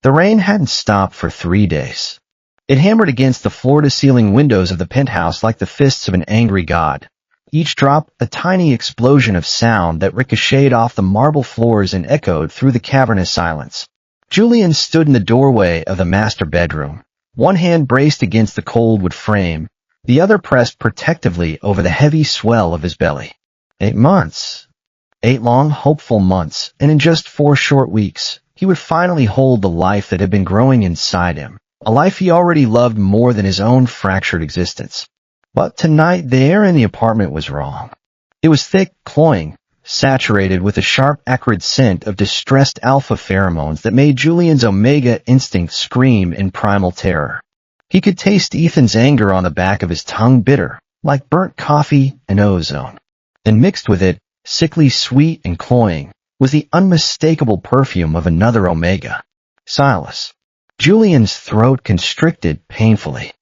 The rain hadn't stopped for 3 days. It hammered against the floor-to-ceiling windows of the penthouse like the fists of an angry god. Each drop a tiny explosion of sound that ricocheted off the marble floors and echoed through the cavernous silence. Julian stood in the doorway of the master bedroom, one hand braced against the cold wood frame, the other pressed protectively over the heavy swell of his belly. 8 months. 8 long, hopeful months, and in just 4 short weeks, he would finally hold the life that had been growing inside him, a life he already loved more than his own fractured existence. But tonight the air in the apartment was wrong. It was thick, cloying, saturated with a sharp, acrid scent of distressed alpha pheromones that made Julian's omega instinct scream in primal terror. He could taste Ethan's anger on the back of his tongue, bitter, like burnt coffee and ozone. And mixed with it, sickly sweet and cloying, was the unmistakable perfume of another omega. Silas. Julian's throat constricted painfully.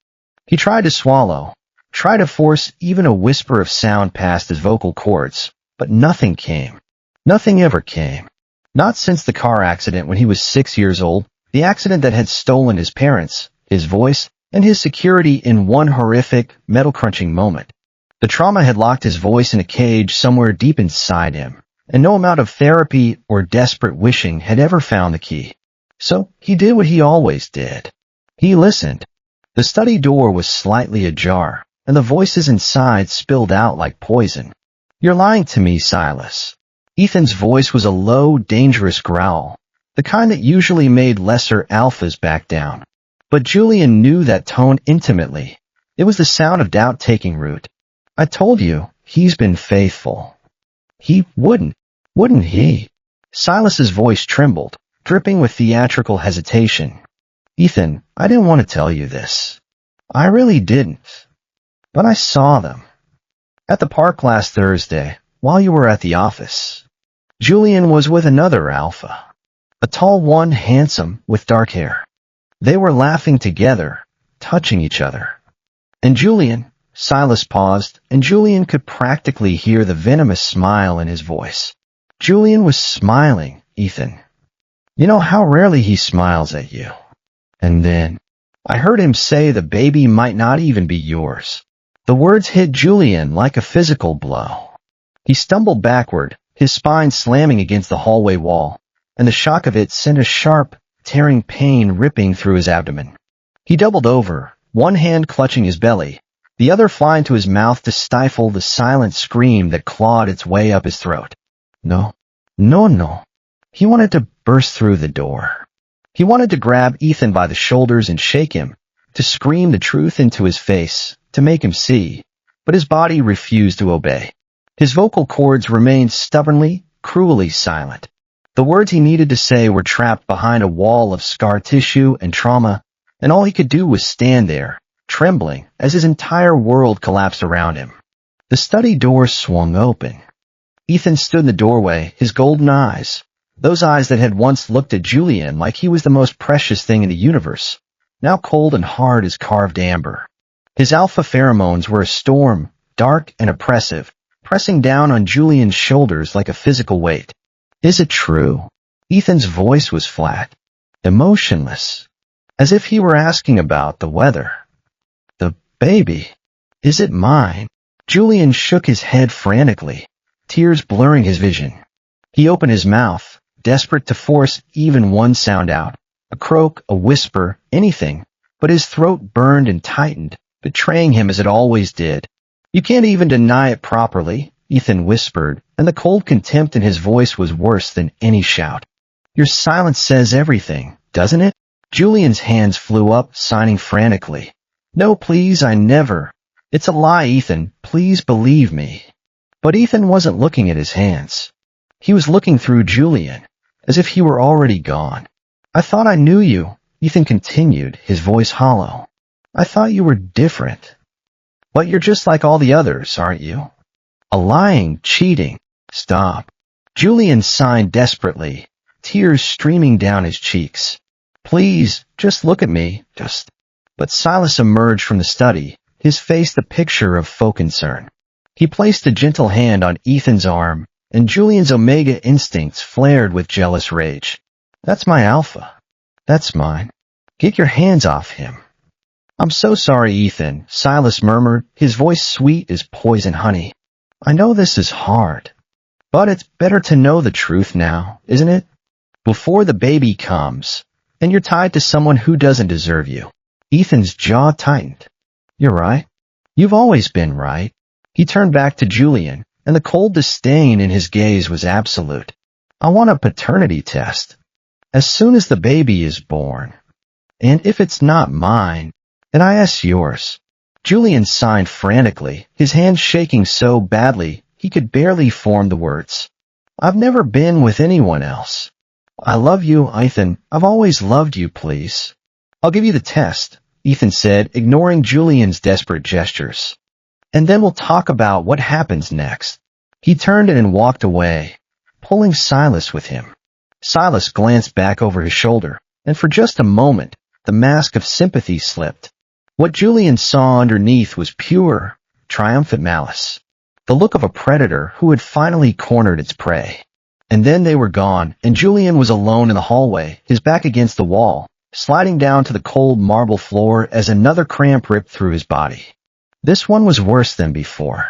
He tried to swallow, tried to force even a whisper of sound past his vocal cords, but nothing came. Nothing ever came. Not since the car accident when he was 6 years old, the accident that had stolen his parents, his voice, and his security in one horrific, metal-crunching moment. The trauma had locked his voice in a cage somewhere deep inside him, and no amount of therapy or desperate wishing had ever found the key. So he did what he always did. He listened. The study door was slightly ajar, and the voices inside spilled out like poison. "You're lying to me, Silas." Ethan's voice was a low, dangerous growl, the kind that usually made lesser alphas back down. But Julian knew that tone intimately. It was the sound of doubt taking root. "I told you, he's been faithful." "He wouldn't he?" Silas's voice trembled, dripping with theatrical hesitation. "Ethan, I didn't want to tell you this. I really didn't. But I saw them. At the park last Thursday, while you were at the office. Julian was with another alpha. A tall one, handsome, with dark hair. They were laughing together, touching each other. And Julian," Silas paused, and Julian could practically hear the venomous smile in his voice. "Julian was smiling, Ethan. You know how rarely he smiles at you. And then, I heard him say the baby might not even be yours." The words hit Julian like a physical blow. He stumbled backward, his spine slamming against the hallway wall, and the shock of it sent a sharp, tearing pain ripping through his abdomen. He doubled over, one hand clutching his belly, the other flying to his mouth to stifle the silent scream that clawed its way up his throat. No. He wanted to burst through the door. He wanted to grab Ethan by the shoulders and shake him, to scream the truth into his face, to make him see, but his body refused to obey. His vocal cords remained stubbornly, cruelly silent. The words he needed to say were trapped behind a wall of scar tissue and trauma, and all he could do was stand there, trembling as his entire world collapsed around him. The study door swung open. Ethan stood in the doorway, his golden eyes, those eyes that had once looked at Julian like he was the most precious thing in the universe, now cold and hard as carved amber. His alpha pheromones were a storm, dark and oppressive, pressing down on Julian's shoulders like a physical weight. "Is it true?" Ethan's voice was flat, emotionless, as if he were asking about the weather. "The baby, is it mine?" Julian shook his head frantically, tears blurring his vision. He opened his mouth, desperate to force even one sound out, a croak, a whisper, anything, but his throat burned and tightened, betraying him as it always did. "You can't even deny it properly," Ethan whispered, and the cold contempt in his voice was worse than any shout. "Your silence says everything, doesn't it?" Julian's hands flew up, signing frantically. "No, please, I never. It's a lie, Ethan. Please believe me." But Ethan wasn't looking at his hands. He was looking through Julian, as if he were already gone. "I thought I knew you," Ethan continued, his voice hollow. "I thought you were different. But you're just like all the others, aren't you? A lying, cheating." "Stop." Julian signed desperately, tears streaming down his cheeks. "Please, just look at me, just." But Silas emerged from the study, his face the picture of faux concern. He placed a gentle hand on Ethan's arm, and Julian's omega instincts flared with jealous rage. "That's my alpha. That's mine. Get your hands off him. I'm so sorry, Ethan, Silas murmured, his voice sweet as poison honey. I know this is hard, but it's better to know the truth now, isn't it? Before the baby comes, and you're tied to someone who doesn't deserve you. Ethan's jaw tightened. You're right. You've always been right. He turned back to Julian, and the cold disdain in his gaze was absolute. I want a paternity test. As soon as the baby is born. And if it's not mine, then I ask yours. Julian signed frantically, his hands shaking so badly he could barely form the words. I've never been with anyone else. I love you, Ethan. I've always loved you, please. I'll give you the test, Ethan said, ignoring Julian's desperate gestures. And then we'll talk about what happens next. He turned and walked away, pulling Silas with him. Silas glanced back over his shoulder, and for just a moment, the mask of sympathy slipped. What Julian saw underneath was pure, triumphant malice. The look of a predator who had finally cornered its prey. And then they were gone, and Julian was alone in the hallway, his back against the wall, sliding down to the cold marble floor as another cramp ripped through his body. This one was worse than before.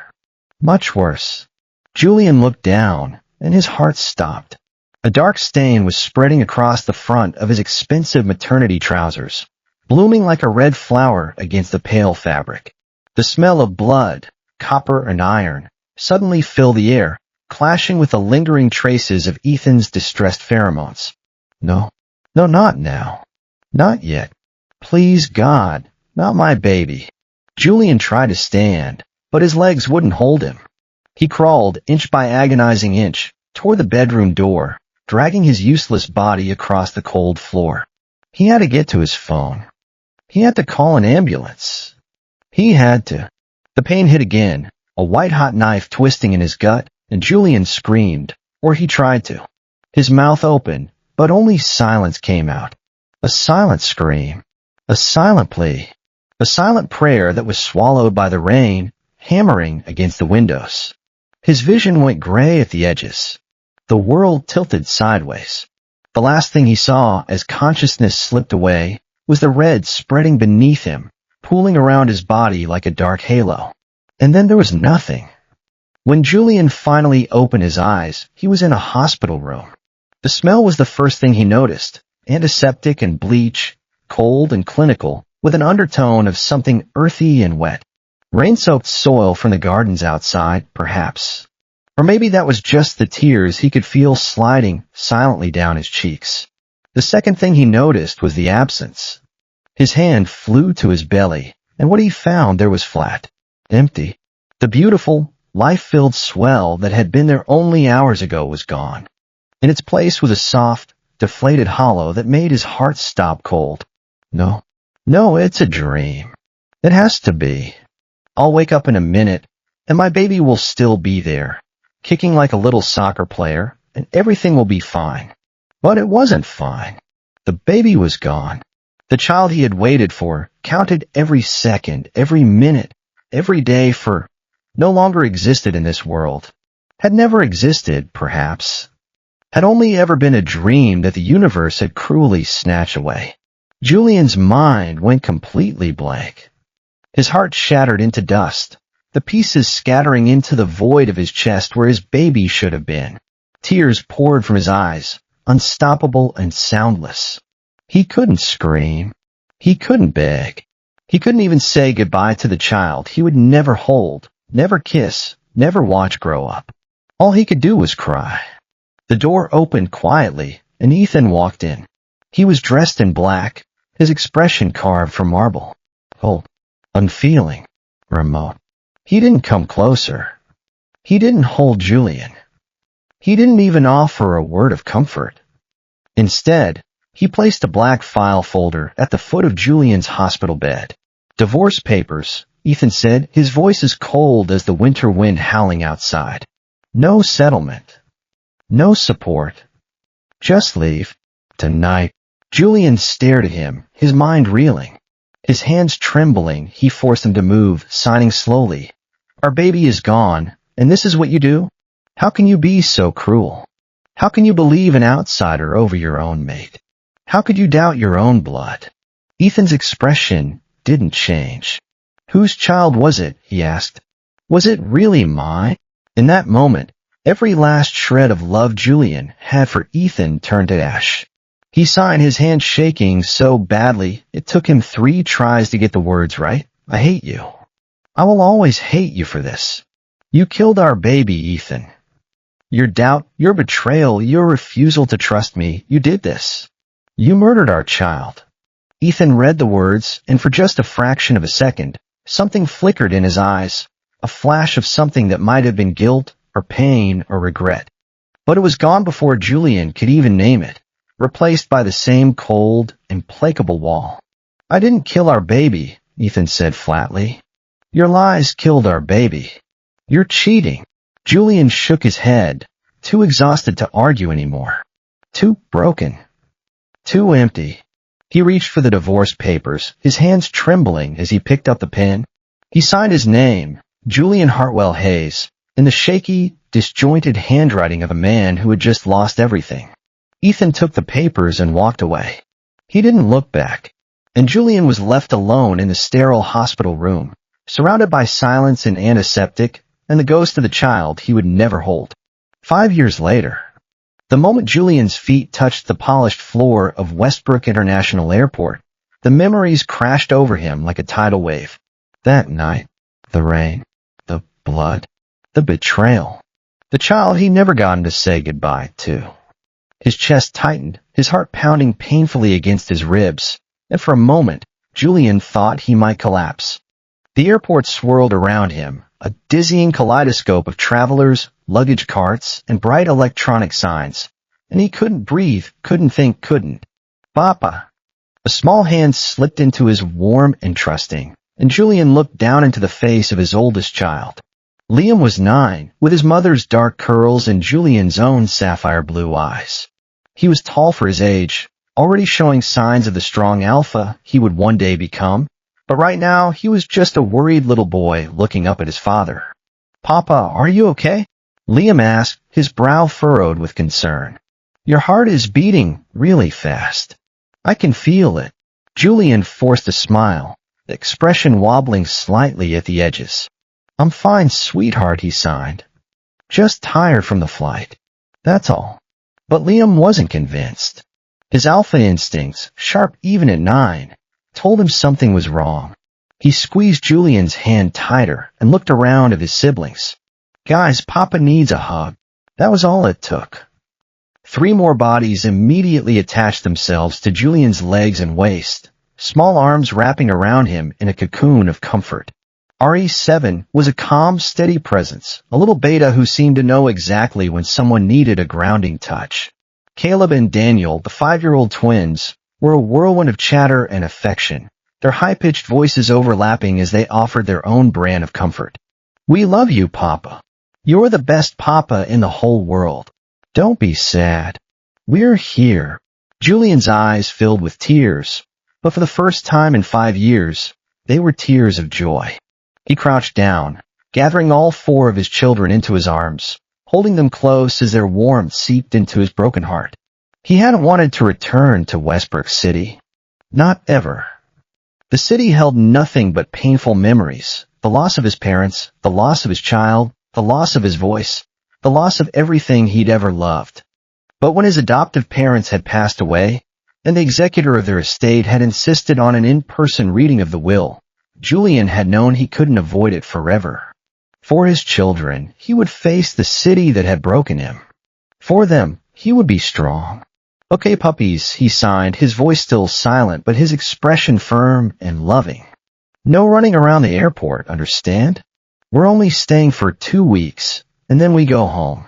Much worse. Julian looked down, and his heart stopped. A dark stain was spreading across the front of his expensive maternity trousers, blooming like a red flower against the pale fabric. The smell of blood, copper and iron, suddenly filled the air, clashing with the lingering traces of Ethan's distressed pheromones. No, not now. Not yet. Please, God, not my baby. Julian tried to stand, but his legs wouldn't hold him. He crawled, inch by agonizing inch, toward the bedroom door, dragging his useless body across the cold floor. He had to get to his phone. He had to call an ambulance. He had to. The pain hit again, a white-hot knife twisting in his gut, and Julian screamed, or he tried to. His mouth opened, but only silence came out. A silent scream. A silent plea. A silent prayer that was swallowed by the rain, hammering against the windows. His vision went gray at the edges. The world tilted sideways. The last thing he saw as consciousness slipped away was the red spreading beneath him, pooling around his body like a dark halo. And then there was nothing. When Julian finally opened his eyes, he was in a hospital room. The smell was the first thing he noticed, antiseptic and bleach, cold and clinical, with an undertone of something earthy and wet. Rain-soaked soil from the gardens outside, perhaps. Or maybe that was just the tears he could feel sliding silently down his cheeks. The second thing he noticed was the absence. His hand flew to his belly, and what he found there was flat, empty. The beautiful, life-filled swell that had been there only hours ago was gone. In its place was a soft, deflated hollow that made his heart stop cold. No, it's a dream. It has to be. I'll wake up in a minute, and my baby will still be there, kicking like a little soccer player, and everything will be fine. But it wasn't fine. The baby was gone. The child he had waited for, counted every second, every minute, every day for, no longer existed in this world. Had never existed, perhaps. Had only ever been a dream that the universe had cruelly snatched away. Julian's mind went completely blank. His heart shattered into dust, the pieces scattering into the void of his chest where his baby should have been. Tears poured from his eyes, unstoppable and soundless. He couldn't scream. He couldn't beg. He couldn't even say goodbye to the child he would never hold, never kiss, never watch grow up. All he could do was cry. The door opened quietly, and Ethan walked in. He was dressed in black, his expression carved from marble. Cold, unfeeling, remote. He didn't come closer. He didn't hold Julian. He didn't even offer a word of comfort. Instead, he placed a black file folder at the foot of Julian's hospital bed. Divorce papers, Ethan said, his voice as cold as the winter wind howling outside. No settlement. No support. Just leave. Tonight. Julian stared at him, his mind reeling. His hands trembling, he forced him to move, signing slowly. Our baby is gone, and this is what you do? How can you be so cruel? How can you believe an outsider over your own mate? How could you doubt your own blood? Ethan's expression didn't change. Whose child was it? He asked. Was it really mine? In that moment, every last shred of love Julian had for Ethan turned to ash. He sighed, his hand shaking so badly it took him 3 tries to get the words right. I hate you. I will always hate you for this. You killed our baby, Ethan. Your doubt, your betrayal, your refusal to trust me, you did this. You murdered our child. Ethan read the words, and for just a fraction of a second, something flickered in his eyes, a flash of something that might have been guilt or pain or regret. But it was gone before Julian could even name it, replaced by the same cold, implacable wall. I didn't kill our baby, Ethan said flatly. Your lies killed our baby. You're cheating. Julian shook his head, too exhausted to argue anymore. Too broken. Too empty. He reached for the divorce papers, his hands trembling as he picked up the pen. He signed his name, Julian Hartwell Hayes, in the shaky, disjointed handwriting of a man who had just lost everything. Ethan took the papers and walked away. He didn't look back, and Julian was left alone in the sterile hospital room, surrounded by silence and antiseptic and the ghost of the child he would never hold. 5 years later, the moment Julian's feet touched the polished floor of Westbrook International Airport, the memories crashed over him like a tidal wave. That night, the rain, the blood, the betrayal, the child he never gotten to say goodbye to. His chest tightened, his heart pounding painfully against his ribs, and for a moment, Julian thought he might collapse. The airport swirled around him, a dizzying kaleidoscope of travelers, luggage carts, and bright electronic signs, and he couldn't breathe, couldn't think, couldn't. Papa! A small hand slipped into his warm and trusting, and Julian looked down into the face of his oldest child. Liam was 9, with his mother's dark curls and Julian's own sapphire blue eyes. He was tall for his age, already showing signs of the strong alpha he would one day become, but right now he was just a worried little boy looking up at his father. Papa, are you okay? Liam asked, his brow furrowed with concern. Your heart is beating really fast. I can feel it. Julian forced a smile, the expression wobbling slightly at the edges. I'm fine, sweetheart, he sighed. Just tired from the flight. That's all. But Liam wasn't convinced. His alpha instincts, sharp even at 9, told him something was wrong. He squeezed Julian's hand tighter and looked around at his siblings. Guys, Papa needs a hug. That was all it took. 3 more bodies immediately attached themselves to Julian's legs and waist, small arms wrapping around him in a cocoon of comfort. RE7 was a calm, steady presence, a little beta who seemed to know exactly when someone needed a grounding touch. Caleb and Daniel, the 5-year-old twins, were a whirlwind of chatter and affection, their high-pitched voices overlapping as they offered their own brand of comfort. We love you, Papa. You're the best Papa in the whole world. Don't be sad. We're here. Julian's eyes filled with tears, but for the first time in 5 years, they were tears of joy. He crouched down, gathering all 4 of his children into his arms, holding them close as their warmth seeped into his broken heart. He hadn't wanted to return to Westbrook City. Not ever. The city held nothing but painful memories, the loss of his parents, the loss of his child, the loss of his voice, the loss of everything he'd ever loved. But when his adoptive parents had passed away, and the executor of their estate had insisted on an in-person reading of the will, Julian had known he couldn't avoid it forever. For his children, he would face the city that had broken him. For them, he would be strong. Okay, puppies, he signed, his voice still silent, but his expression firm and loving. No running around the airport, understand? We're only staying for 2 weeks, and then we go home.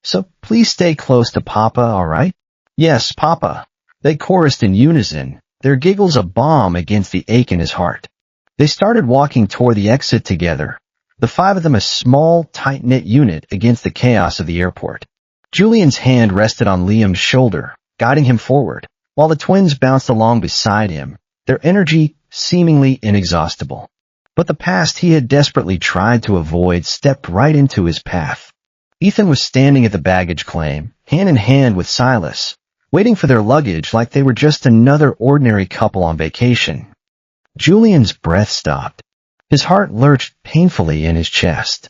So please stay close to Papa, all right? Yes, Papa. They chorused in unison, their giggles a balm against the ache in his heart. They started walking toward the exit together, the 5 of them a small, tight-knit unit against the chaos of the airport. Julian's hand rested on Liam's shoulder, guiding him forward, while the twins bounced along beside him, their energy seemingly inexhaustible. But the past he had desperately tried to avoid stepped right into his path. Ethan was standing at the baggage claim, hand in hand with Silas, waiting for their luggage like they were just another ordinary couple on vacation. Julian's breath stopped. His heart lurched painfully in his chest.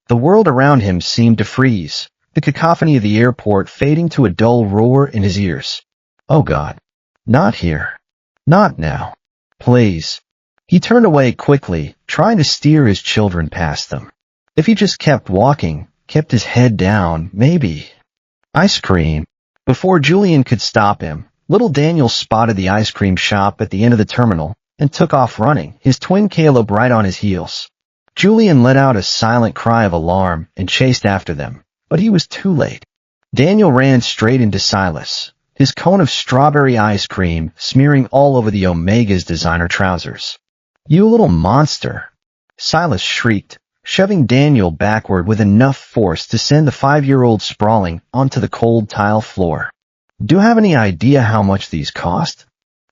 The world around him seemed to freeze, the cacophony of the airport fading to a dull roar in his ears. Oh God. Not here. Not now. Please. He turned away quickly, trying to steer his children past them. If he just kept walking, kept his head down, maybe. Ice cream. Before Julian could stop him, little Daniel spotted the ice cream shop at the end of the terminal and took off running, his twin Caleb right on his heels. Julian let out a silent cry of alarm and chased after them, but he was too late. Daniel ran straight into Silas, his cone of strawberry ice cream smearing all over the Omega's designer trousers. You little monster! Silas shrieked, shoving Daniel backward with enough force to send the 5-year-old sprawling onto the cold tile floor. Do you have any idea how much these cost?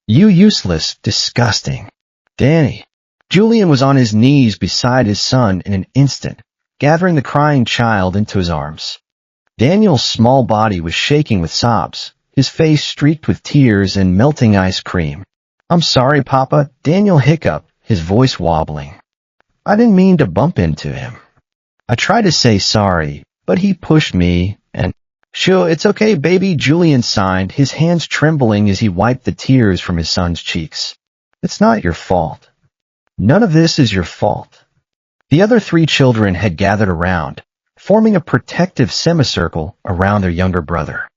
You useless, disgusting. Danny. Julian was on his knees beside his son in an instant, gathering the crying child into his arms. Daniel's small body was shaking with sobs, his face streaked with tears and melting ice cream. I'm sorry, Papa, Daniel hiccuped, his voice wobbling. I didn't mean to bump into him. I tried to say sorry, but he pushed me and... Sure, it's okay, baby, Julian signed, his hands trembling as he wiped the tears from his son's cheeks. It's not your fault. None of this is your fault. The other 3 children had gathered around, forming a protective semicircle around their younger brother.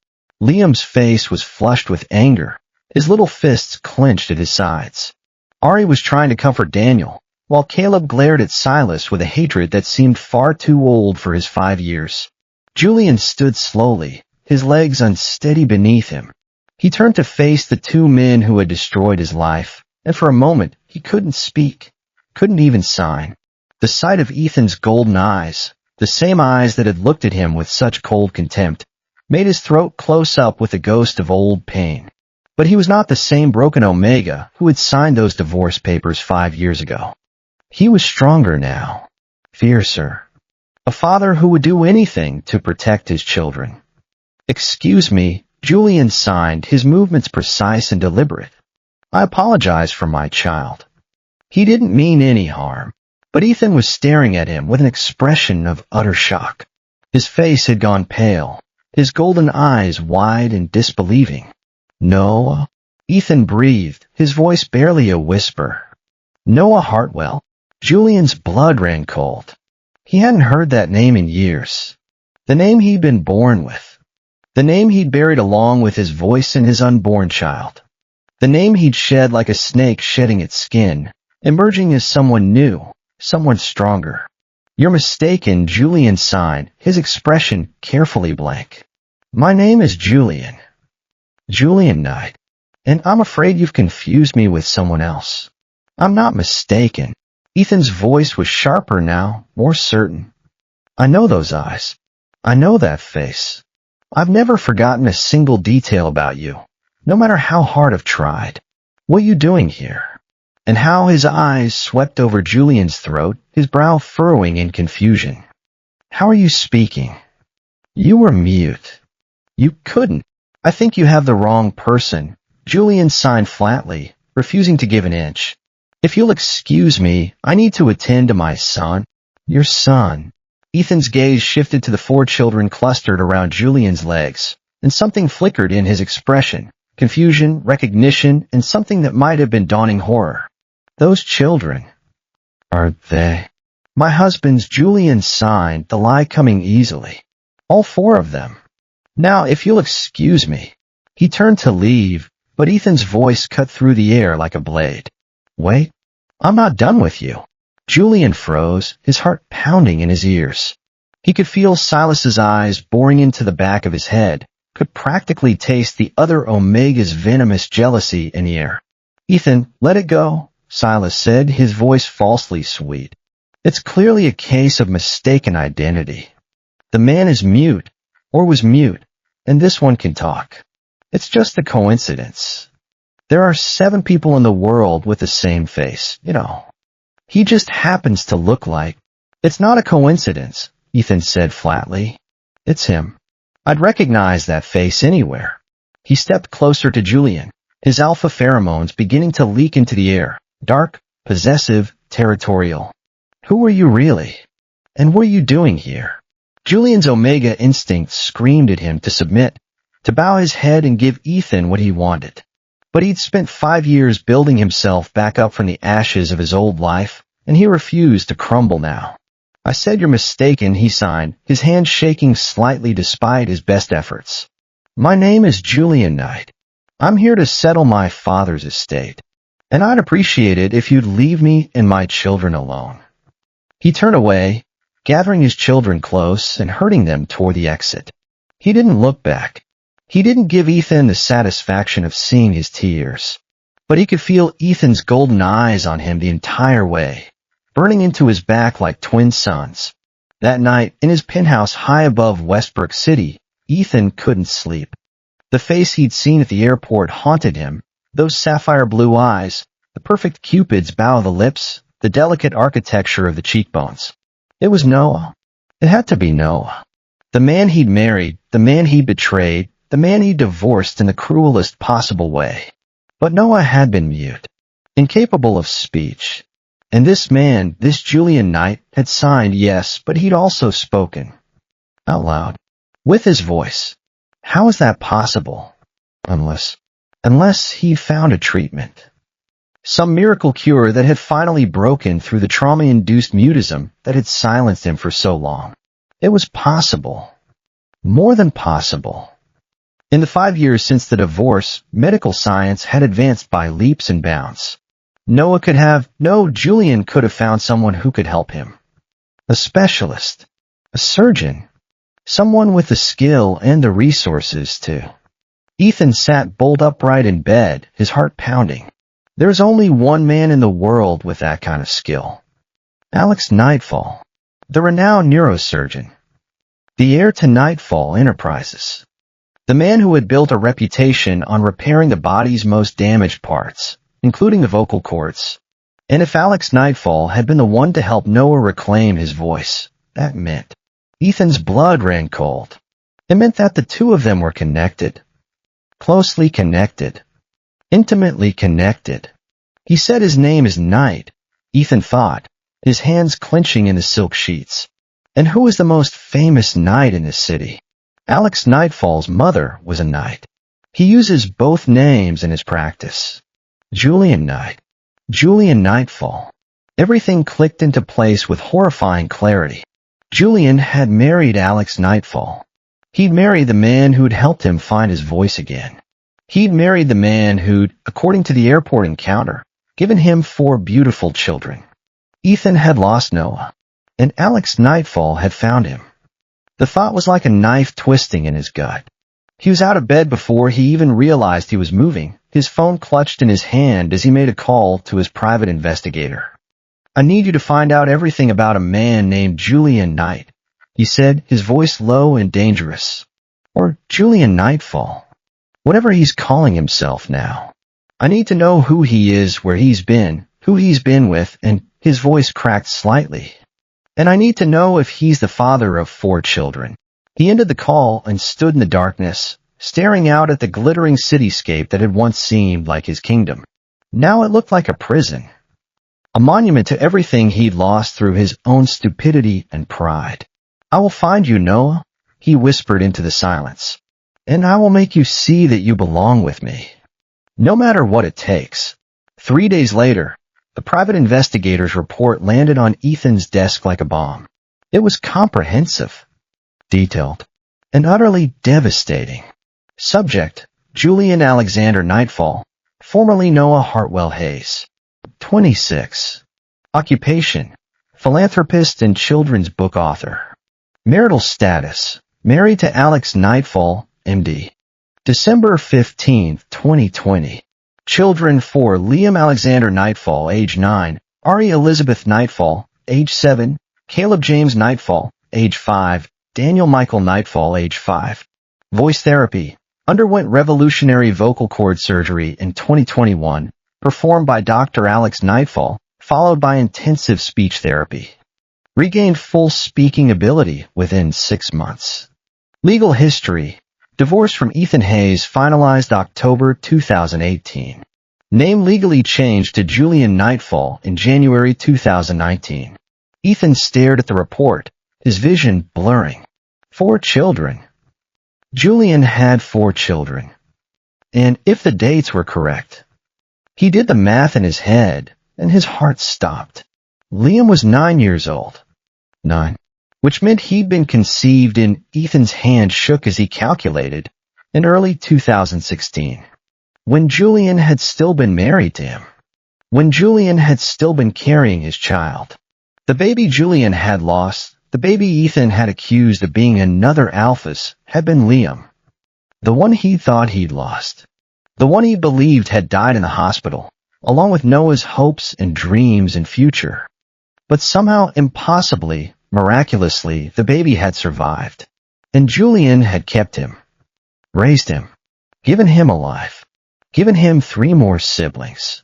Liam's face was flushed with anger, his little fists clenched at his sides. Ari was trying to comfort Daniel, while Caleb glared at Silas with a hatred that seemed far too old for his 5 years. Julian stood slowly, his legs unsteady beneath him. He turned to face the 2 men who had destroyed his life, and for a moment he couldn't speak, couldn't even sign. The sight of Ethan's golden eyes, the same eyes that had looked at him with such cold contempt, made his throat close up with a ghost of old pain. But he was not the same broken Omega who had signed those divorce papers 5 years ago. He was stronger now, fiercer. A father who would do anything to protect his children. Excuse me, Julian signed, his movements precise and deliberate. I apologize for my child. He didn't mean any harm, but Ethan was staring at him with an expression of utter shock. His face had gone pale, his golden eyes wide and disbelieving. Noah? Ethan breathed, his voice barely a whisper. Noah Hartwell. Julian's blood ran cold. He hadn't heard that name in years. The name he'd been born with. The name he'd buried along with his voice and his unborn child. The name he'd shed like a snake shedding its skin, emerging as someone new, someone stronger. You're mistaken, Julian signed, his expression carefully blank. My name is Julian. Julian Knight. And I'm afraid you've confused me with someone else. I'm not mistaken. Ethan's voice was sharper now, more certain. I know those eyes. I know that face. I've never forgotten a single detail about you, no matter how hard I've tried. What are you doing here? And how his eyes swept over Julian's throat, his brow furrowing in confusion. How are you speaking? You were mute. You couldn't. I think you have the wrong person. Julian signed flatly, refusing to give an inch. If you'll excuse me, I need to attend to my son. Your son. Ethan's gaze shifted to the 4 children clustered around Julian's legs, and something flickered in his expression. Confusion, recognition, and something that might have been dawning horror. Those children. Are they? My husband's. Julian signed, the lie coming easily. All 4 of them. Now, if you'll excuse me. He turned to leave, but Ethan's voice cut through the air like a blade. Wait, I'm not done with you. Julian froze, his heart pounding in his ears. He could feel Silas's eyes boring into the back of his head, could practically taste the other Omega's venomous jealousy in the air. Ethan, let it go, Silas said, his voice falsely sweet. It's clearly a case of mistaken identity. The man is mute, or was mute, and this one can talk. It's just a coincidence. There are 7 people in the world with the same face, you know. He just happens to look like... It's not a coincidence, Ethan said flatly. It's him. I'd recognize that face anywhere. He stepped closer to Julian, his alpha pheromones beginning to leak into the air, dark, possessive, territorial. Who were you really? And what are you doing here? Julian's omega instinct screamed at him to submit, to bow his head and give Ethan what he wanted. But he'd spent 5 years building himself back up from the ashes of his old life, and he refused to crumble now. I said you're mistaken, he signed, his hand shaking slightly despite his best efforts. My name is Julian Knight. I'm here to settle my father's estate, and I'd appreciate it if you'd leave me and my children alone. He turned away, gathering his children close and herding them toward the exit. He didn't look back. He didn't give Ethan the satisfaction of seeing his tears, but he could feel Ethan's golden eyes on him the entire way, burning into his back like twin suns. That night, in his penthouse high above Westbrook City, Ethan couldn't sleep. The face he'd seen at the airport haunted him, those sapphire blue eyes, the perfect Cupid's bow of the lips, the delicate architecture of the cheekbones. It was Noah. It had to be Noah. The man he'd married, the man he'd betrayed, the man he'd divorced in the cruelest possible way. But Noah had been mute, incapable of speech. And this man, this Julian Knight, had signed yes, but he'd also spoken. Out loud. With his voice. How is that possible? Unless he found a treatment. Some miracle cure that had finally broken through the trauma-induced mutism that had silenced him for so long. It was possible. More than possible. In the 5 years since the divorce, medical science had advanced by leaps and bounds. Julian could have found someone who could help him. A specialist. A surgeon. Someone with the skill and the resources, too. Ethan sat bolt upright in bed, his heart pounding. There's only one man in the world with that kind of skill. Alex Nightfall, the renowned neurosurgeon. The heir to Nightfall Enterprises. The man who had built a reputation on repairing the body's most damaged parts, including the vocal cords. And if Alex Nightfall had been the one to help Noah reclaim his voice, that meant Ethan's blood ran cold. It meant that the two of them were connected. Closely connected. Intimately connected. He said his name is Knight, Ethan thought, his hands clenching in the silk sheets. And who was the most famous knight in this city? Alex Nightfall's mother was a knight. He uses both names in his practice. Julian Knight. Julian Nightfall. Everything clicked into place with horrifying clarity. Julian had married Alex Nightfall. He'd married the man who'd helped him find his voice again. He'd married the man who'd, according to the airport encounter, given him 4 beautiful children. Ethan had lost Noah, and Alex Nightfall had found him. The thought was like a knife twisting in his gut. He was out of bed before he even realized he was moving, his phone clutched in his hand as he made a call to his private investigator. I need you to find out everything about a man named Julian Knight, he said, his voice low and dangerous. Or Julian Nightfall. Whatever he's calling himself now. I need to know who he is, where he's been, who he's been with, and his voice cracked slightly. And I need to know if he's the father of 4 children. He ended the call and stood in the darkness, staring out at the glittering cityscape that had once seemed like his kingdom. Now it looked like a prison. A monument to everything he'd lost through his own stupidity and pride. I will find you, Noah, he whispered into the silence. And I will make you see that you belong with me. No matter what it takes. 3 days later, the private investigator's report landed on Ethan's desk like a bomb. It was comprehensive, detailed, and utterly devastating. Subject, Julian Alexander Nightfall, formerly Noah Hartwell Hayes. 26. Occupation, philanthropist and children's book author. Marital status, married to Alex Nightfall, MD. December 15, 2020. Children 4 Liam Alexander Nightfall, age 9, Ari Elizabeth Nightfall, age 7, Caleb James Nightfall, age 5, Daniel Michael Nightfall, age 5. Voice therapy. Underwent revolutionary vocal cord surgery in 2021, performed by Dr. Alex Nightfall, followed by intensive speech therapy. Regained full speaking ability within 6 months. Legal history. Divorce from Ethan Hayes finalized October 2018. Name legally changed to Julian Nightfall in January 2019. Ethan stared at the report, his vision blurring. 4 children. Julian had 4 children. And if the dates were correct, he did the math in his head, and his heart stopped. Liam was 9 years old. 9. Which meant he'd been conceived in Ethan's hand shook as he calculated in early 2016. When Julian had still been married to him. When Julian had still been carrying his child. The baby Julian had lost, the baby Ethan had accused of being another Alphys, had been Liam. The one he thought he'd lost. The one he believed had died in the hospital, along with Noah's hopes and dreams and future. But somehow, impossibly, miraculously, the baby had survived. And Julian had kept him, raised him, given him a life, given him 3 more siblings,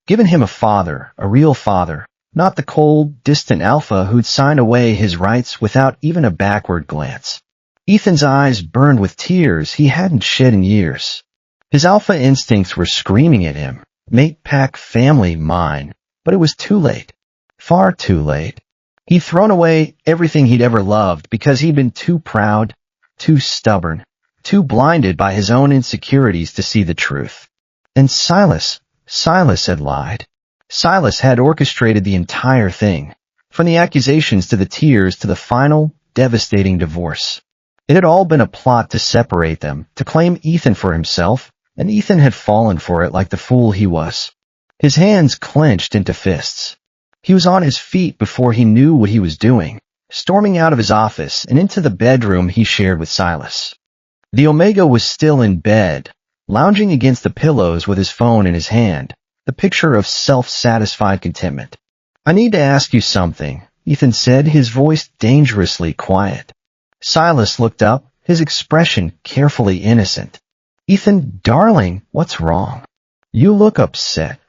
given him a father, a real father, not the cold, distant alpha who'd sign away his rights without even a backward glance. Ethan's eyes burned with tears he hadn't shed in years. His alpha instincts were screaming at him, mate, pack, family, mine, but it was too late. Far too late. He'd thrown away everything he'd ever loved because he'd been too proud, too stubborn, too blinded by his own insecurities to see the truth. And Silas had lied. Silas had orchestrated the entire thing, from the accusations to the tears to the final, devastating divorce. It had all been a plot to separate them, to claim Ethan for himself, and Ethan had fallen for it like the fool he was. His hands clenched into fists. He was on his feet before he knew what he was doing, storming out of his office and into the bedroom he shared with Silas. The Omega was still in bed, lounging against the pillows with his phone in his hand, the picture of self-satisfied contentment. "I need to ask you something," Ethan said, his voice dangerously quiet. Silas looked up, his expression carefully innocent. "Ethan, darling, what's wrong? You look upset.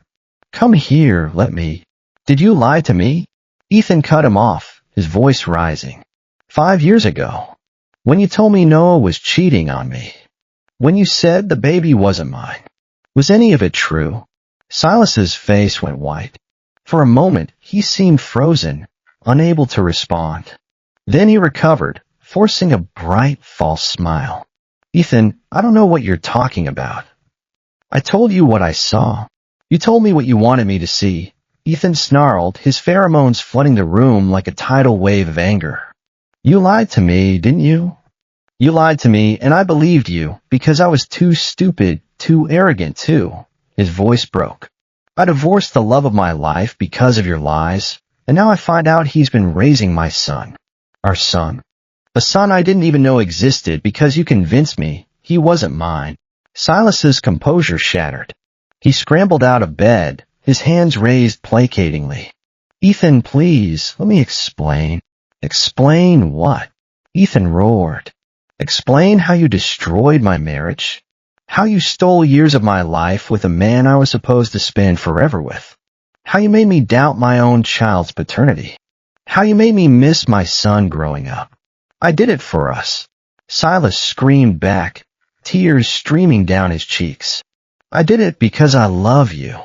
Come here, let me. Did you lie to me?" Ethan cut him off, his voice rising. 5 years ago, when you told me Noah was cheating on me. When you said the baby wasn't mine. Was any of it true?" Silas's face went white. For a moment, he seemed frozen, unable to respond. Then he recovered, forcing a bright, false smile. "Ethan, I don't know what you're talking about. I told you what I saw. You told me what you wanted me to see." Ethan snarled, his pheromones flooding the room like a tidal wave of anger. "You lied to me, didn't you? You lied to me, and I believed you, because I was too stupid, too arrogant, too." His voice broke. "I divorced the love of my life because of your lies, and now I find out he's been raising my son. Our son. A son I didn't even know existed because you convinced me he wasn't mine." Silas's composure shattered. He scrambled out of bed, his hands raised placatingly. "Ethan, please, let me explain." "Explain what?" Ethan roared. "Explain how you destroyed my marriage. How you stole years of my life with a man I was supposed to spend forever with. How you made me doubt my own child's paternity. How you made me miss my son growing up. I did it for us." Silas screamed back, tears streaming down his cheeks. "I did it because I love you.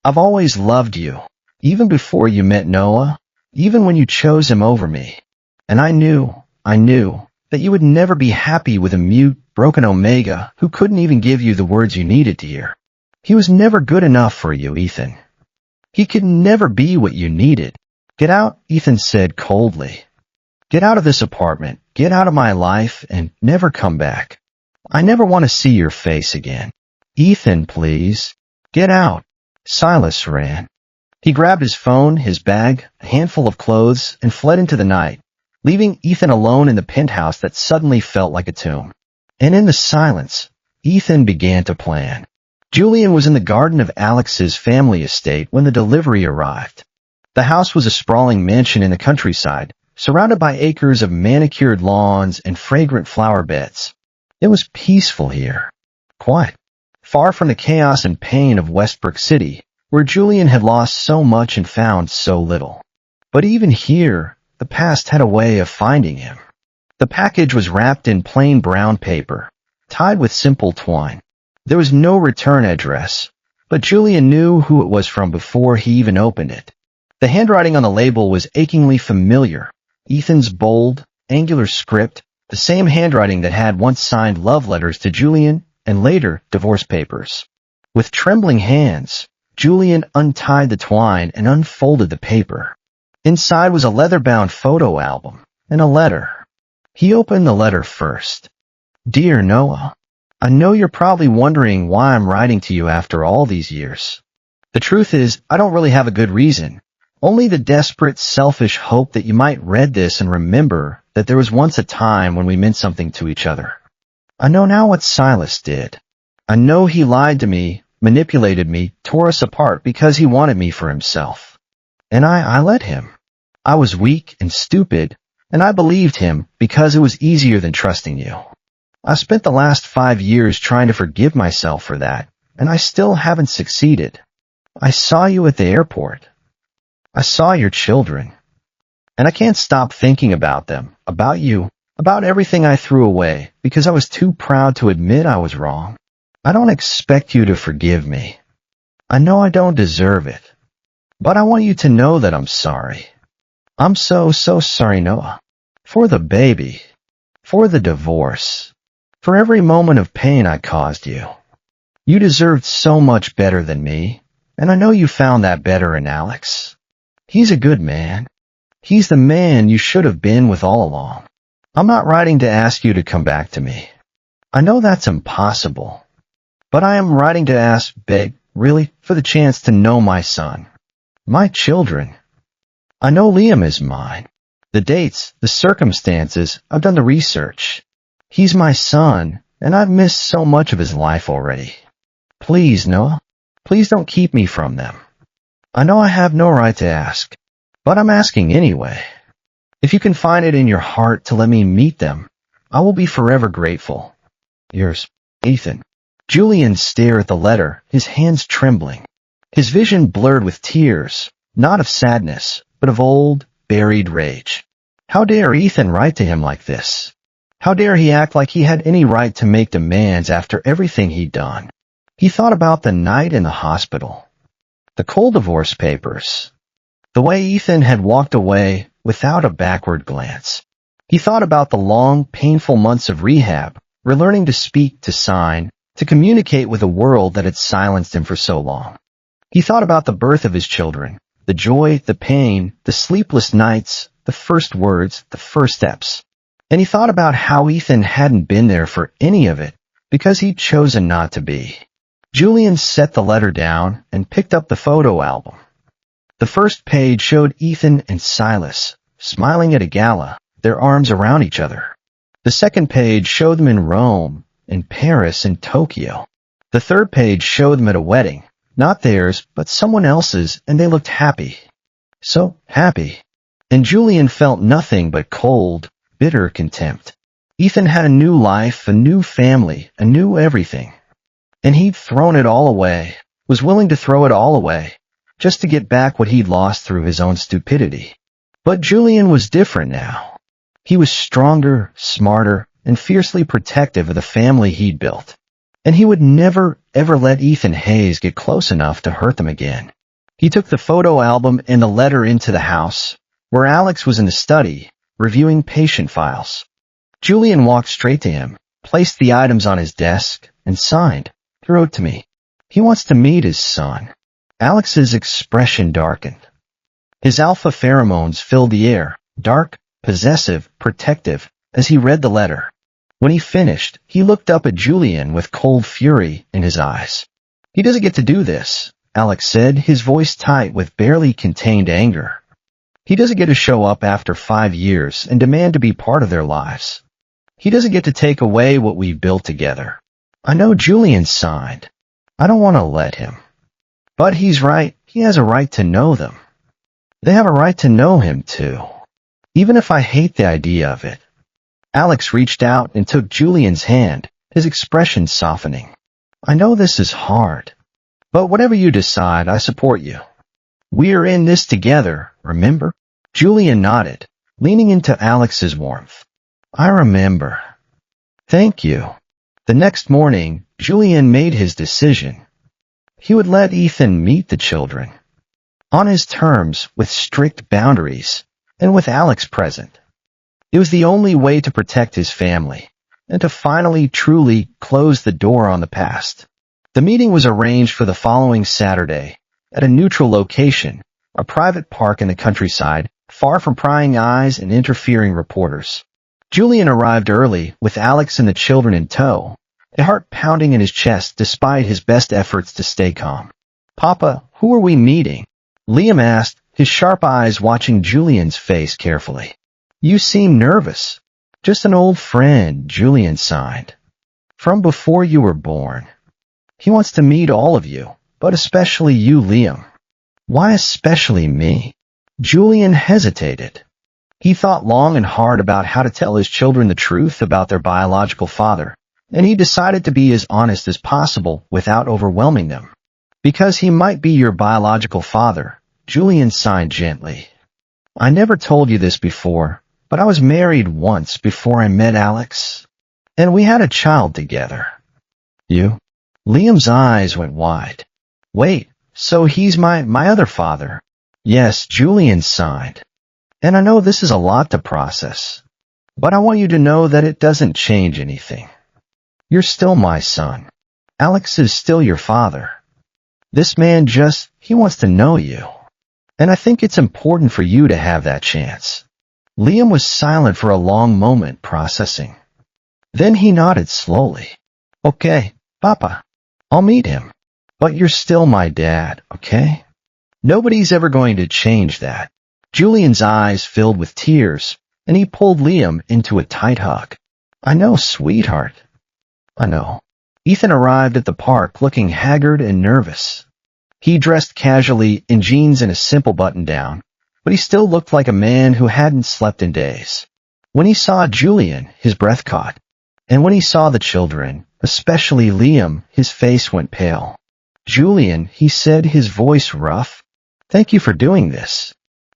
I've always loved you, even before you met Noah, even when you chose him over me. And I knew that you would never be happy with a mute, broken Omega who couldn't even give you the words you needed to hear. He was never good enough for you, Ethan. He could never be what you needed." "Get out," Ethan said coldly. "Get out of this apartment, get out of my life, and never come back. I never want to see your face again." "Ethan, please. Get out." Silas ran. He grabbed his phone, his bag, a handful of clothes, and fled into the night, leaving Ethan alone in the penthouse that suddenly felt like a tomb. And in the silence, Ethan began to plan. Julian was in the garden of Alex's family estate when the delivery arrived. The house was a sprawling mansion in the countryside, surrounded by acres of manicured lawns and fragrant flower beds. It was peaceful here, quiet, far from the chaos and pain of Westbrook City, where Julian had lost so much and found so little. But even here, the past had a way of finding him. The package was wrapped in plain brown paper, tied with simple twine. There was no return address, but Julian knew who it was from before he even opened it. The handwriting on the label was achingly familiar. Ethan's bold, angular script, the same handwriting that had once signed love letters to Julian and later divorce papers. With trembling hands, Julian untied the twine and unfolded the paper. Inside was a leather-bound photo album and a letter. He opened the letter first. Dear Noah, I know you're probably wondering why I'm writing to you after all these years. The truth is, I don't really have a good reason. Only the desperate, selfish hope that you might read this and remember that there was once a time when we meant something to each other. I know now what Silas did. I know he lied to me, manipulated me, tore us apart because he wanted me for himself. And I let him. I was weak and stupid, and I believed him because it was easier than trusting you. I spent the last 5 years trying to forgive myself for that, and I still haven't succeeded. I saw you at the airport. I saw your children. And I can't stop thinking about them, about you, about everything I threw away because I was too proud to admit I was wrong. I don't expect you to forgive me. I know I don't deserve it. But I want you to know that I'm sorry. I'm so sorry, Noah. For the baby. For the divorce. For every moment of pain I caused you. You deserved so much better than me, and I know you found that better in Alex. He's a good man. He's the man you should have been with all along. I'm not writing to ask you to come back to me. I know that's impossible. But I am writing to ask, beg, really, for the chance to know my son. My children. I know Liam is mine. The dates, the circumstances, I've done the research. He's my son, and I've missed so much of his life already. Please, Noah, please don't keep me from them. I know I have no right to ask, but I'm asking anyway. If you can find it in your heart to let me meet them, I will be forever grateful. Yours, Ethan. Julian stared at the letter, his hands trembling. His vision blurred with tears, not of sadness, but of old, buried rage. How dare Ethan write to him like this? How dare he act like he had any right to make demands after everything he'd done? He thought about the night in the hospital. The cold divorce papers. The way Ethan had walked away without a backward glance. He thought about the long, painful months of rehab, relearning to speak, to sign, to communicate with a world that had silenced him for so long. He thought about the birth of his children, the joy, the pain, the sleepless nights, the first words, the first steps. And he thought about how Ethan hadn't been there for any of it because he'd chosen not to be. Julian set the letter down and picked up the photo album. The first page showed Ethan and Silas, smiling at a gala, their arms around each other. The second page showed them in Rome, in Paris, and Tokyo. The third page showed them at a wedding, not theirs, but someone else's, and they looked happy. So happy. And Julian felt nothing but cold, bitter contempt. Ethan had a new life, a new family, a new everything. And he'd thrown it all away, was willing to throw it all away, just to get back what he'd lost through his own stupidity. But Julian was different now. He was stronger, smarter, and fiercely protective of the family he'd built. And he would never, ever let Ethan Hayes get close enough to hurt them again. He took the photo album and the letter into the house, where Alex was in the study, reviewing patient files. Julian walked straight to him, placed the items on his desk, and signed. He wrote to me. He wants to meet his son. Alex's expression darkened. His alpha pheromones filled the air, dark, possessive, protective, as he read the letter. When he finished, he looked up at Julian with cold fury in his eyes. He doesn't get to do this, Alex said, his voice tight with barely contained anger. He doesn't get to show up after 5 years and demand to be part of their lives. He doesn't get to take away what we've built together. I know Julian signed. I don't want to let him. But he's right. He has a right to know them. They have a right to know him, too. Even if I hate the idea of it. Alex reached out and took Julian's hand, his expression softening. I know this is hard. But whatever you decide, I support you. We're in this together, remember? Julian nodded, leaning into Alex's warmth. I remember. Thank you. The next morning, Julian made his decision. He would let Ethan meet the children, on his terms, with strict boundaries, and with Alex present. It was the only way to protect his family, and to finally truly close the door on the past. The meeting was arranged for the following Saturday, at a neutral location, a private park in the countryside, far from prying eyes and interfering reporters. Julian arrived early, with Alex and the children in tow, a heart pounding in his chest despite his best efforts to stay calm. "Papa, who are we meeting?" Liam asked, his sharp eyes watching Julian's face carefully. "You seem nervous." "Just an old friend," Julian sighed. "From before you were born. He wants to meet all of you, but especially you, Liam." "Why especially me?" Julian hesitated. He thought long and hard about how to tell his children the truth about their biological father, and he decided to be as honest as possible without overwhelming them. "Because he might be your biological father," Julian sighed gently. "I never told you this before, but I was married once before I met Alex, and we had a child together." "You?" Liam's eyes went wide. "Wait, so he's my other father?" "Yes," Julian sighed. "And I know this is a lot to process, but I want you to know that it doesn't change anything. You're still my son. Alex is still your father. This man he wants to know you. And I think it's important for you to have that chance." Liam was silent for a long moment, processing. Then he nodded slowly. "Okay, Papa. I'll meet him. But you're still my dad, okay? Nobody's ever going to change that." Julian's eyes filled with tears, and he pulled Liam into a tight hug. "I know, sweetheart. I know." Ethan arrived at the park looking haggard and nervous. He dressed casually in jeans and a simple button-down, but he still looked like a man who hadn't slept in days. When he saw Julian, his breath caught, and when he saw the children, especially Liam, his face went pale. "Julian," he said, his voice rough, "thank you for doing this.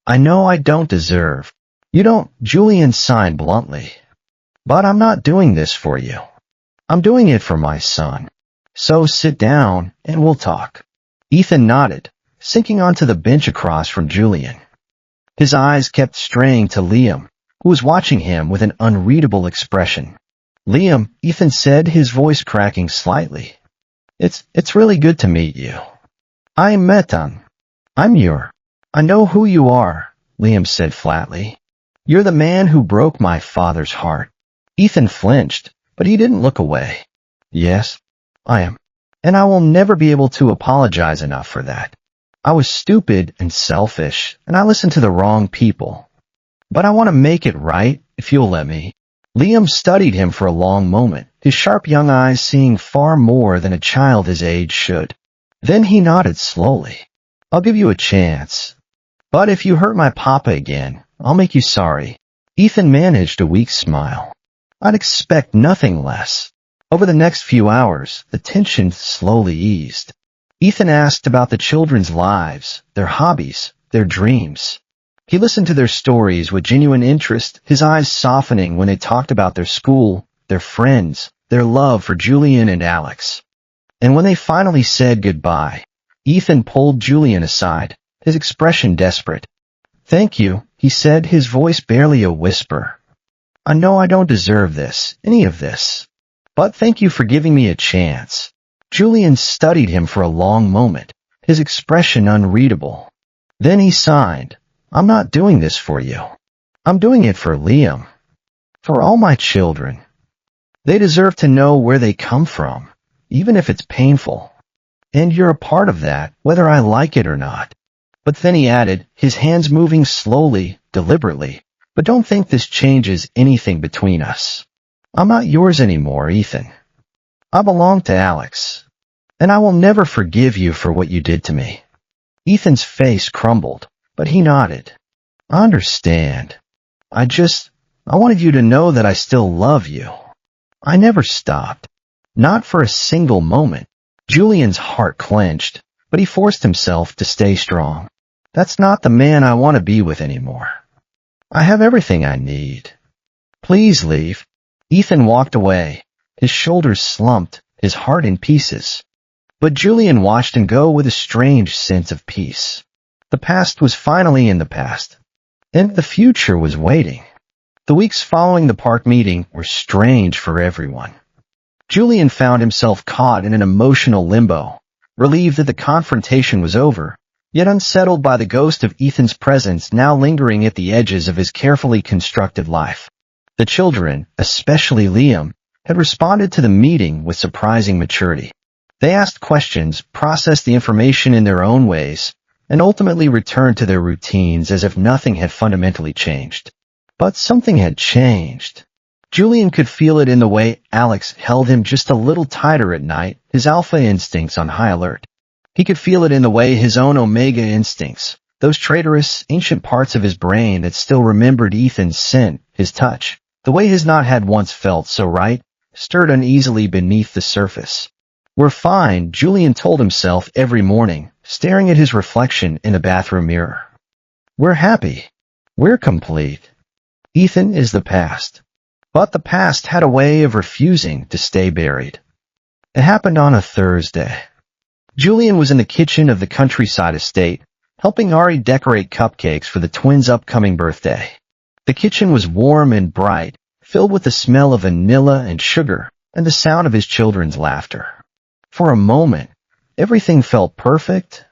I know I don't deserve." "You don't," Julian sighed bluntly. "But I'm not doing this for you. I'm doing it for my son. So sit down and we'll talk." Ethan nodded, sinking onto the bench across from Julian. His eyes kept straying to Liam, who was watching him with an unreadable expression. "Liam," Ethan said, his voice cracking slightly. It's really good to meet you. I'm Metan. I know who you are," Liam said flatly. "You're the man who broke my father's heart." Ethan flinched, but he didn't look away. "Yes, I am. And I will never be able to apologize enough for that. I was stupid and selfish, and I listened to the wrong people. But I want to make it right, if you'll let me." Liam studied him for a long moment, his sharp young eyes seeing far more than a child his age should. Then he nodded slowly. "I'll give you a chance. But if you hurt my papa again, I'll make you sorry." Ethan managed a weak smile. "I'd expect nothing less." Over the next few hours, the tension slowly eased. Ethan asked about the children's lives, their hobbies, their dreams. He listened to their stories with genuine interest, his eyes softening when they talked about their school, their friends, their love for Julian and Alex. And when they finally said goodbye, Ethan pulled Julian aside, his expression desperate. "Thank you," he said, his voice barely a whisper. "I know I don't deserve this, any of this. But thank you for giving me a chance." Julian studied him for a long moment, his expression unreadable. Then he sighed. "I'm not doing this for you. I'm doing it for Liam. For all my children. They deserve to know where they come from, even if it's painful. And you're a part of that, whether I like it or not." But then he added, his hands moving slowly, deliberately, "But don't think this changes anything between us. I'm not yours anymore, Ethan. I belong to Alex. And I will never forgive you for what you did to me." Ethan's face crumbled, but he nodded. "I understand. I wanted you to know that I still love you. I never stopped. Not for a single moment." Julian's heart clenched, but he forced himself to stay strong. "That's not the man I want to be with anymore. I have everything I need. Please leave." Ethan walked away, his shoulders slumped, his heart in pieces. But Julian watched him go with a strange sense of peace. The past was finally in the past, and the future was waiting. The weeks following the park meeting were strange for everyone. Julian found himself caught in an emotional limbo, relieved that the confrontation was over, yet unsettled by the ghost of Ethan's presence now lingering at the edges of his carefully constructed life. The children, especially Liam, had responded to the meeting with surprising maturity. They asked questions, processed the information in their own ways, and ultimately returned to their routines as if nothing had fundamentally changed. But something had changed. Julian could feel it in the way Alex held him just a little tighter at night, his alpha instincts on high alert. He could feel it in the way his own omega instincts, those traitorous, ancient parts of his brain that still remembered Ethan's scent, his touch, the way his knot had once felt so right, stirred uneasily beneath the surface. "We're fine," Julian told himself every morning, staring at his reflection in the bathroom mirror. "We're happy. We're complete. Ethan is the past." But the past had a way of refusing to stay buried. It happened on a Thursday. Julian was in the kitchen of the countryside estate, helping Ari decorate cupcakes for the twins' upcoming birthday. The kitchen was warm and bright, filled with the smell of vanilla and sugar and the sound of his children's laughter. For a moment, everything felt perfect.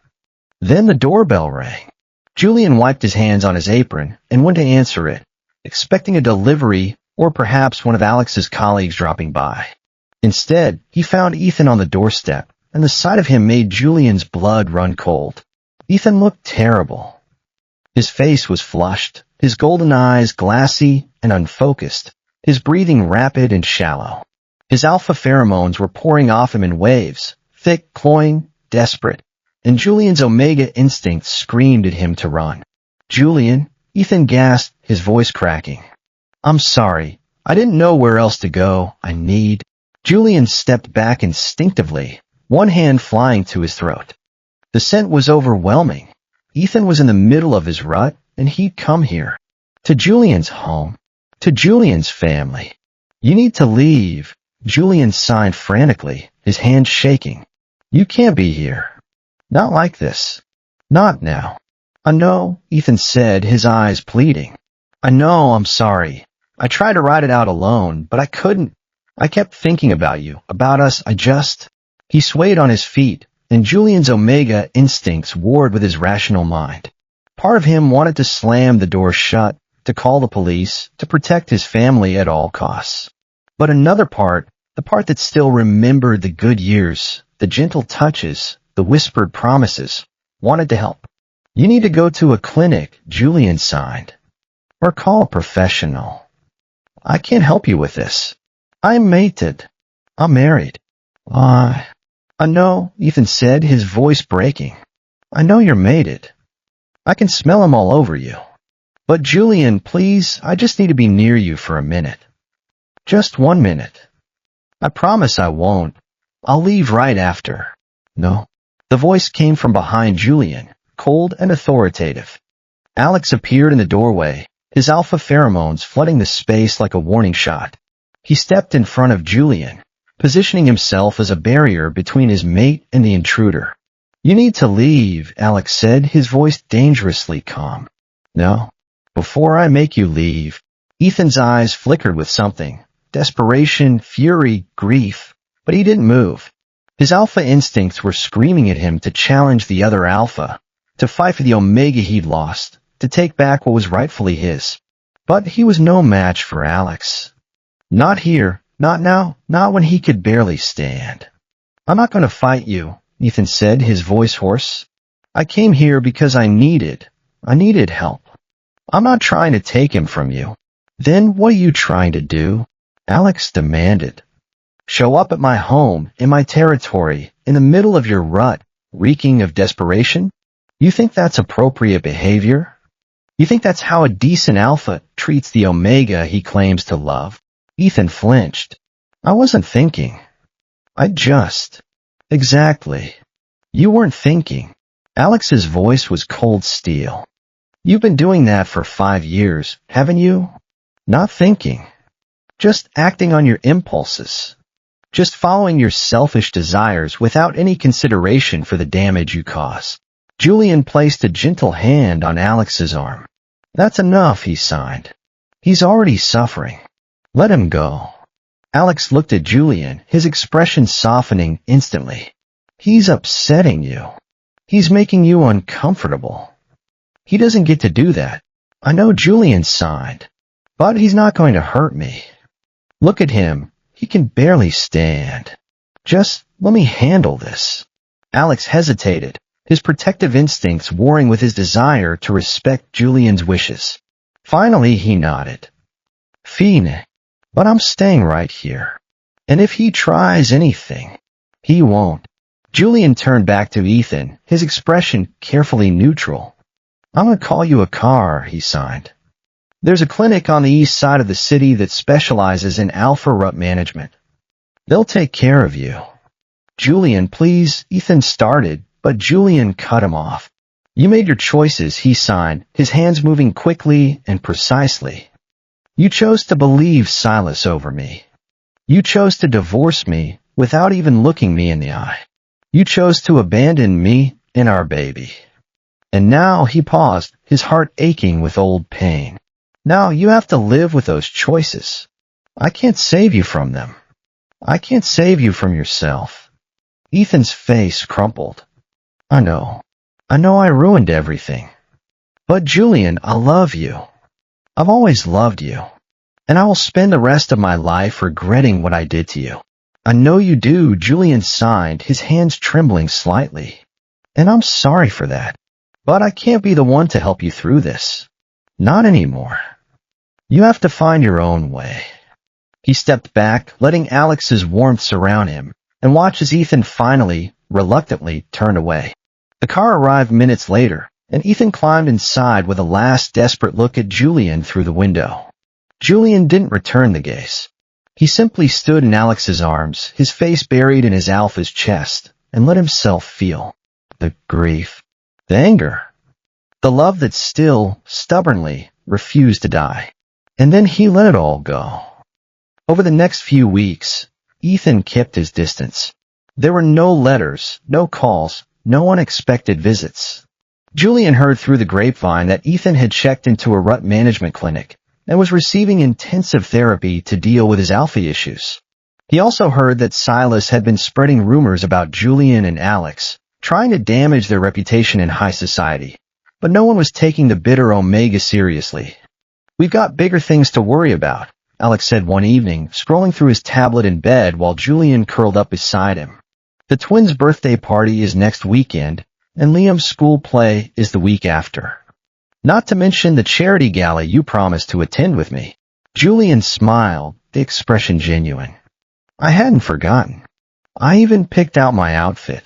Then the doorbell rang. Julian wiped his hands on his apron and went to answer it, expecting a delivery or perhaps one of Alex's colleagues dropping by. Instead, he found Ethan on the doorstep, and the sight of him made Julian's blood run cold. Ethan looked terrible. His face was flushed, his golden eyes glassy and unfocused, his breathing rapid and shallow. His alpha pheromones were pouring off him in waves, thick, cloying, desperate, and Julian's omega instincts screamed at him to run. "Julian," Ethan gasped, his voice cracking. "I'm sorry. I didn't know where else to go. I need—" Julian stepped back instinctively, one hand flying to his throat. The scent was overwhelming. Ethan was in the middle of his rut, and he'd come here. To Julian's home. To Julian's family. "You need to leave," Julian signed frantically, his hands shaking. "You can't be here. Not like this. Not now." "I know," Ethan said, his eyes pleading. "I know, I'm sorry. I tried to write it out alone, but I couldn't. I kept thinking about you, about us, He swayed on his feet, and Julian's omega instincts warred with his rational mind. Part of him wanted to slam the door shut, to call the police, to protect his family at all costs. But another part, the part that still remembered the good years, the gentle touches, the whispered promises, wanted to help. "You need to go to a clinic," Julian signed. "Or call a professional. I can't help you with this. I'm mated. I'm married." I know," Ethan said, his voice breaking. "I know you're mated. I can smell him all over you. But Julian, please, I just need to be near you for a minute. Just 1 minute. I promise I won't. I'll leave right after." "No." The voice came from behind Julian, cold and authoritative. Alex appeared in the doorway, his alpha pheromones flooding the space like a warning shot. He stepped in front of Julian, positioning himself as a barrier between his mate and the intruder. "You need to leave," Alex said, his voice dangerously calm. "No. Before I make you leave." Ethan's eyes flickered with something, desperation, fury, grief, but he didn't move. His alpha instincts were screaming at him to challenge the other alpha, to fight for the omega he'd lost, to take back what was rightfully his. But he was no match for Alex. Not here, not now, not when he could barely stand. "I'm not going to fight you," Ethan said, his voice hoarse. "I came here because I needed help. I'm not trying to take him from you." "Then what are you trying to do?" Alex demanded. "Show up at my home, in my territory, in the middle of your rut, reeking of desperation? You think that's appropriate behavior? You think that's how a decent alpha treats the omega he claims to love?" Ethan flinched. "I wasn't thinking. Exactly. You weren't thinking." Alex's voice was cold steel. "You've been doing that for 5 years, haven't you? Not thinking. Just acting on your impulses. just following your selfish desires without any consideration for the damage you cause. Julian placed a gentle hand on Alex's arm. That's enough, he sighed. He's already suffering. Let him go. Alex looked at Julian, his expression softening instantly. He's upsetting you. He's making you uncomfortable. He doesn't get to do that. I know, Julian sighed. But he's not going to hurt me. Look at him. He can barely stand. Just let me handle this. Alex hesitated, his protective instincts warring with his desire to respect Julian's wishes. Finally, he nodded. Fine, but I'm staying right here. And if he tries anything, he won't. Julian turned back to Ethan, his expression carefully neutral. I'm going to call you a car, he signed. There's a clinic on the east side of the city that specializes in alpha rut management. They'll take care of you. Julian, please, Ethan started, but Julian cut him off. You made your choices, he signed, his hands moving quickly and precisely. You chose to believe Silas over me. You chose to divorce me without even looking me in the eye. You chose to abandon me and our baby. And now he paused, his heart aching with old pain. Now you have to live with those choices. I can't save you from them. I can't save you from yourself. Ethan's face crumpled. I know I ruined everything. But Julian, I love you. I've always loved you. And I will spend the rest of my life regretting what I did to you. I know you do, Julian sighed, his hands trembling slightly. And I'm sorry for that. But I can't be the one to help you through this. Not anymore. You have to find your own way. He stepped back, letting Alex's warmth surround him, and watched as Ethan finally, reluctantly, turned away. The car arrived minutes later, and Ethan climbed inside with a last desperate look at Julian through the window. Julian didn't return the gaze. He simply stood in Alex's arms, his face buried in his alpha's chest, and let himself feel the grief, the anger, the love that still, stubbornly, refused to die. And then he let it all go. Over the next few weeks, Ethan kept his distance. There were no letters, no calls, no unexpected visits. Julian heard through the grapevine that Ethan had checked into a rut management clinic and was receiving intensive therapy to deal with his alpha issues. He also heard that Silas had been spreading rumors about Julian and Alex, trying to damage their reputation in high society, but no one was taking the bitter Omega seriously. We've got bigger things to worry about, Alex said one evening, scrolling through his tablet in bed while Julian curled up beside him. The twins' birthday party is next weekend, and Liam's school play is the week after. Not to mention the charity gala you promised to attend with me. Julian smiled, the expression genuine. I hadn't forgotten. I even picked out my outfit.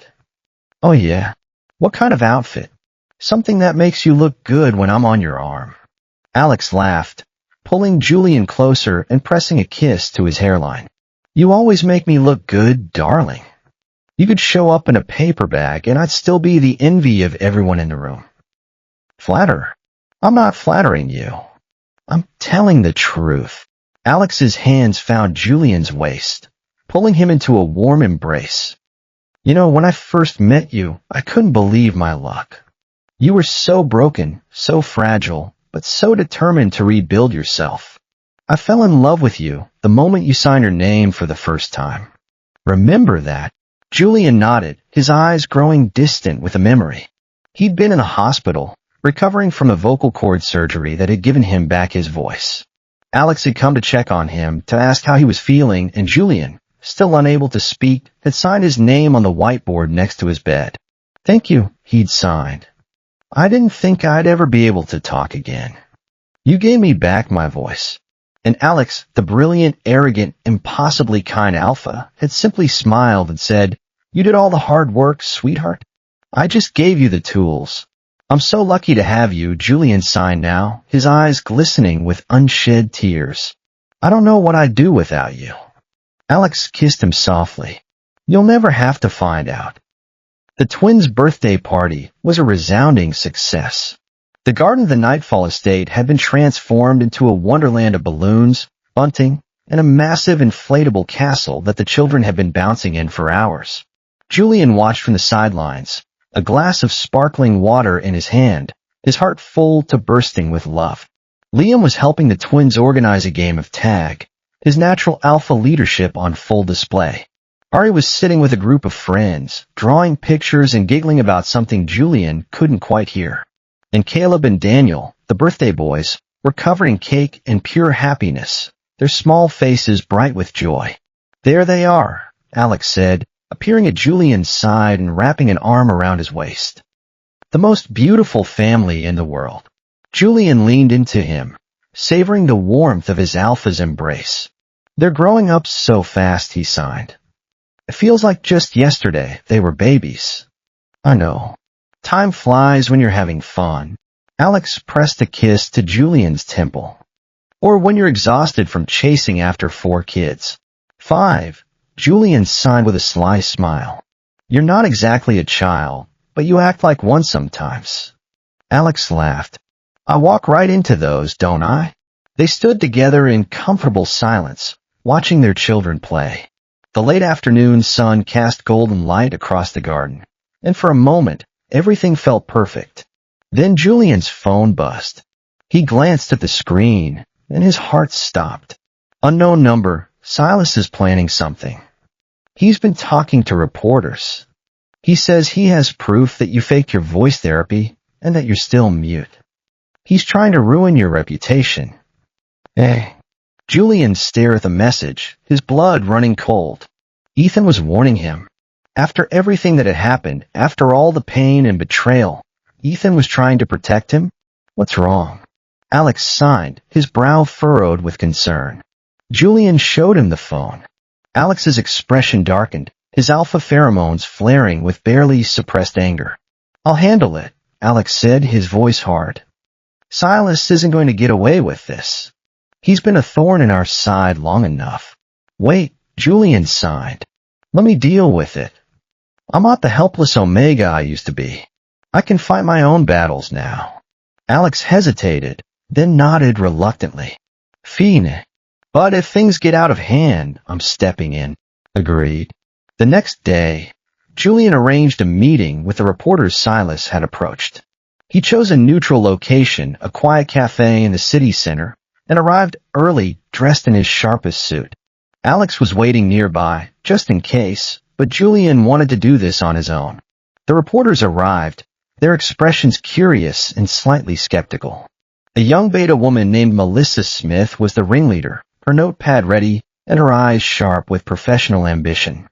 Oh yeah? What kind of outfit? Something that makes you look good when I'm on your arm. Alex laughed, pulling Julian closer and pressing a kiss to his hairline. You always make me look good, darling. You could show up in a paper bag and I'd still be the envy of everyone in the room. Flatterer. I'm not flattering you. I'm telling the truth. Alex's hands found Julian's waist, pulling him into a warm embrace. You know, when I first met you, I couldn't believe my luck. You were so broken, so fragile, but so determined to rebuild yourself. I fell in love with you the moment you signed your name for the first time. Remember that? Julian nodded, his eyes growing distant with a memory. He'd been in a hospital, recovering from a vocal cord surgery that had given him back his voice. Alex had come to check on him, to ask how he was feeling, and Julian, still unable to speak, had signed his name on the whiteboard next to his bed. Thank you, he'd signed. I didn't think I'd ever be able to talk again. You gave me back my voice. And Alex, the brilliant, arrogant, impossibly kind alpha, had simply smiled and said, You did all the hard work, sweetheart. I just gave you the tools. I'm so lucky to have you, Julian signed now, his eyes glistening with unshed tears. I don't know what I'd do without you. Alex kissed him softly. You'll never have to find out. The twins' birthday party was a resounding success. The Garden of the Nightfall estate had been transformed into a wonderland of balloons, bunting, and a massive inflatable castle that the children had been bouncing in for hours. Julian watched from the sidelines, a glass of sparkling water in his hand, his heart full to bursting with love. Liam was helping the twins organize a game of tag, his natural alpha leadership on full display. Ari was sitting with a group of friends, drawing pictures and giggling about something Julian couldn't quite hear. And Caleb and Daniel, the birthday boys, were covered in cake and pure happiness, their small faces bright with joy. "There they are," Alex said, appearing at Julian's side and wrapping an arm around his waist. "The most beautiful family in the world." Julian leaned into him, savoring the warmth of his alpha's embrace. "They're growing up so fast," he sighed. "It feels like just yesterday they were babies." "I know. Time flies when you're having fun." Alex pressed a kiss to Julian's temple. "Or when you're exhausted from chasing after 4 kids. 5. Julian sighed with a sly smile. "You're not exactly a child, but you act like one sometimes." Alex laughed. "I walk right into those, don't I?" They stood together in comfortable silence, watching their children play. The late afternoon sun cast golden light across the garden, and for a moment, everything felt perfect. Then Julian's phone buzzed. He glanced at the screen, and his heart stopped. "Unknown number, Silas is planning something. He's been talking to reporters. He says he has proof that you faked your voice therapy and that you're still mute. He's trying to ruin your reputation." Julian stared at the message, his blood running cold. Ethan was warning him. After everything that had happened, after all the pain and betrayal, Ethan was trying to protect him? What's wrong? Alex sighed, his brow furrowed with concern. Julian showed him the phone. Alex's expression darkened, his alpha pheromones flaring with barely suppressed anger. "I'll handle it," Alex said, his voice hard. "Silas isn't going to get away with this. He's been a thorn in our side long enough." "Wait," Julian sighed. "Let me deal with it. I'm not the helpless Omega I used to be. I can fight my own battles now." Alex hesitated, then nodded reluctantly. "Fine. But if things get out of hand, I'm stepping in." "Agreed." The next day, Julian arranged a meeting with the reporters Silas had approached. He chose a neutral location, a quiet cafe in the city center, and arrived early, dressed in his sharpest suit. Alex was waiting nearby, just in case, but Julian wanted to do this on his own. The reporters arrived, their expressions curious and slightly skeptical. A young beta woman named Melissa Smith was the ringleader, her notepad ready and her eyes sharp with professional ambition.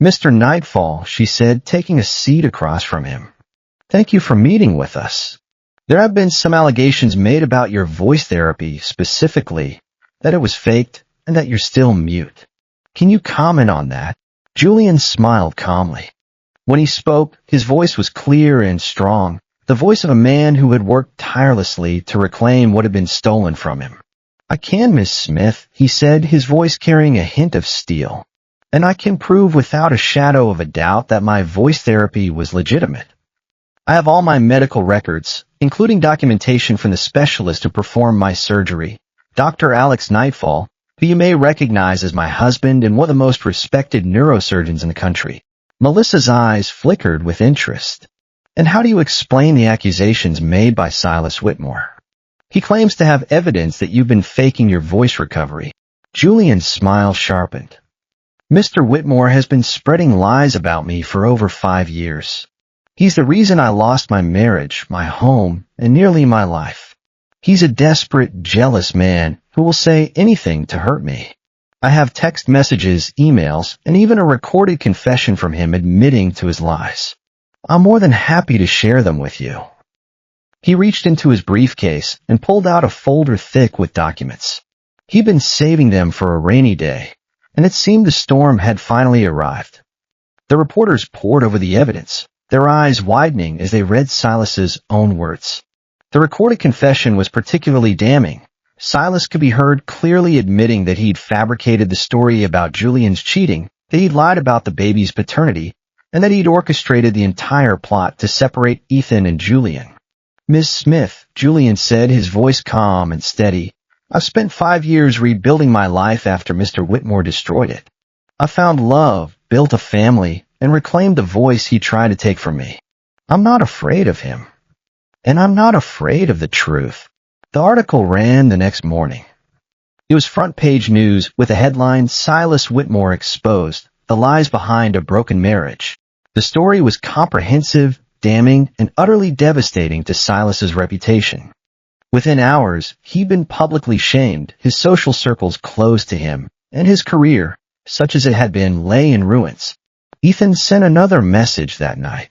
"Mr. Nightfall," she said, taking a seat across from him. "Thank you for meeting with us. There have been some allegations made about your voice therapy, specifically, that it was faked and that you're still mute. Can you comment on that?" Julian smiled calmly. When he spoke, his voice was clear and strong, the voice of a man who had worked tirelessly to reclaim what had been stolen from him. "I can, Miss Smith," he said, his voice carrying a hint of steel. "And I can prove without a shadow of a doubt that my voice therapy was legitimate. I have all my medical records, including documentation from the specialist who performed my surgery, Dr. Alex Nightfall, who you may recognize as my husband and one of the most respected neurosurgeons in the country." Melissa's eyes flickered with interest. "And how do you explain the accusations made by Silas Whitmore? He claims to have evidence that you've been faking your voice recovery." Julian's smile sharpened. "Mr. Whitmore has been spreading lies about me for over 5 years. He's the reason I lost my marriage, my home, and nearly my life. He's a desperate, jealous man who will say anything to hurt me. I have text messages, emails, and even a recorded confession from him admitting to his lies. I'm more than happy to share them with you." He reached into his briefcase and pulled out a folder thick with documents. He'd been saving them for a rainy day, and it seemed the storm had finally arrived. The reporters pored over the evidence, their eyes widening as they read Silas's own words. The recorded confession was particularly damning. Silas could be heard clearly admitting that he'd fabricated the story about Julian's cheating, that he'd lied about the baby's paternity, and that he'd orchestrated the entire plot to separate Ethan and Julian. "Miss Smith," Julian said, his voice calm and steady, I've spent 5 years rebuilding my life after Mr. Whitmore destroyed it. I found love, built a family, and reclaimed the voice he tried to take from me. I'm not afraid of him. And I'm not afraid of the truth. The article ran the next morning. It was front-page news with the headline, "Silas Whitmore Exposed, the Lies Behind a Broken Marriage." The story was comprehensive, damning, and utterly devastating to Silas's reputation. Within hours, he'd been publicly shamed, his social circles closed to him, and his career, such as it had been, lay in ruins. Ethan sent another message that night.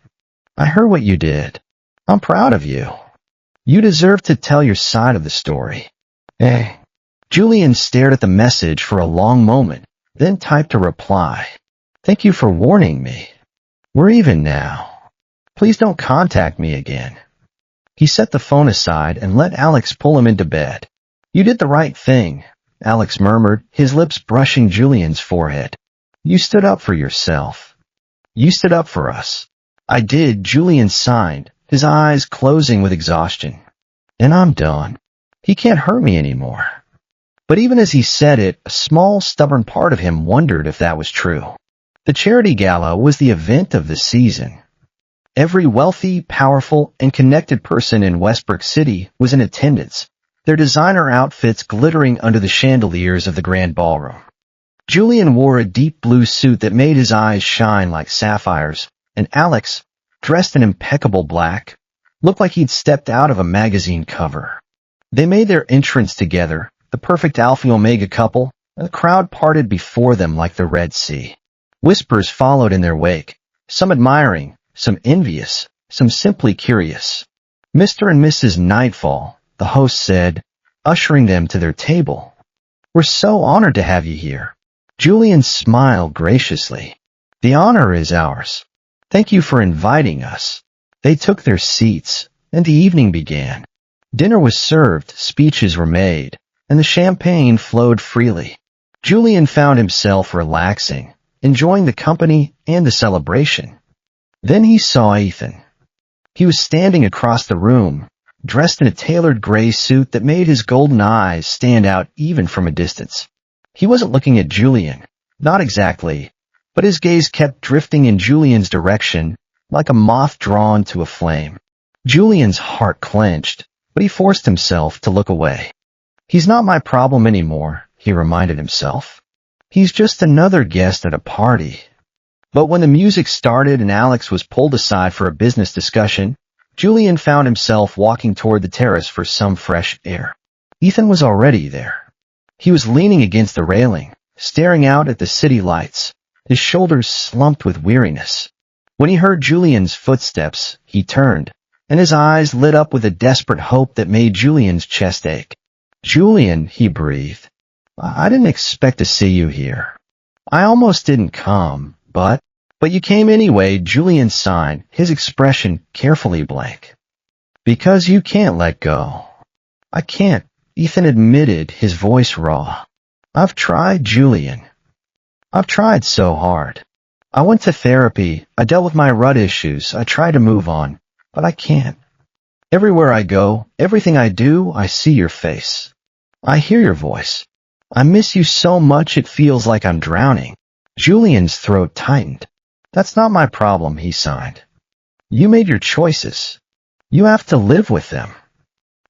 "I heard what you did. I'm proud of you. You deserve to tell your side of the story." Julian stared at the message for a long moment, then typed a reply. "Thank you for warning me. We're even now. Please don't contact me again." He set the phone aside and let Alex pull him into bed. "You did the right thing," Alex murmured, his lips brushing Julian's forehead. "You stood up for yourself. You stood up for us." "I did," Julian signed, his eyes closing with exhaustion. "And I'm done. He can't hurt me anymore." But even as he said it, a small, stubborn part of him wondered if that was true. The charity gala was the event of the season. Every wealthy, powerful, and connected person in Westbrook City was in attendance, their designer outfits glittering under the chandeliers of the grand ballroom. Julian wore a deep blue suit that made his eyes shine like sapphires, and Alex, dressed in impeccable black, looked like he'd stepped out of a magazine cover. They made their entrance together, the perfect Alpha-Omega couple, and the crowd parted before them like the Red Sea. Whispers followed in their wake, some admiring, some envious, some simply curious. "Mr. and Mrs. Nightfall," the host said, ushering them to their table. "We're so honored to have you here." Julian smiled graciously. "The honor is ours. Thank you for inviting us." They took their seats, and the evening began. Dinner was served, speeches were made, and the champagne flowed freely. Julian found himself relaxing, enjoying the company and the celebration. Then he saw Ethan. He was standing across the room, dressed in a tailored gray suit that made his golden eyes stand out even from a distance. He wasn't looking at Julian, not exactly, but his gaze kept drifting in Julian's direction, like a moth drawn to a flame. Julian's heart clenched, but he forced himself to look away. "He's not my problem anymore," he reminded himself. "He's just another guest at a party." But when the music started and Alex was pulled aside for a business discussion, Julian found himself walking toward the terrace for some fresh air. Ethan was already there. He was leaning against the railing, staring out at the city lights, his shoulders slumped with weariness. When he heard Julian's footsteps, he turned, and his eyes lit up with a desperate hope that made Julian's chest ache. "Julian," he breathed, "I didn't expect to see you here. I almost didn't come, but you came anyway," Julian sighed, his expression carefully blank. "Because you can't let go." "I can't," Ethan admitted, his voice raw. "I've tried, Julian. I've tried so hard. I went to therapy, I dealt with my rut issues, I tried to move on, but I can't. Everywhere I go, everything I do, I see your face. I hear your voice. I miss you so much it feels like I'm drowning." Julian's throat tightened. "That's not my problem," he sighed. "You made your choices. You have to live with them."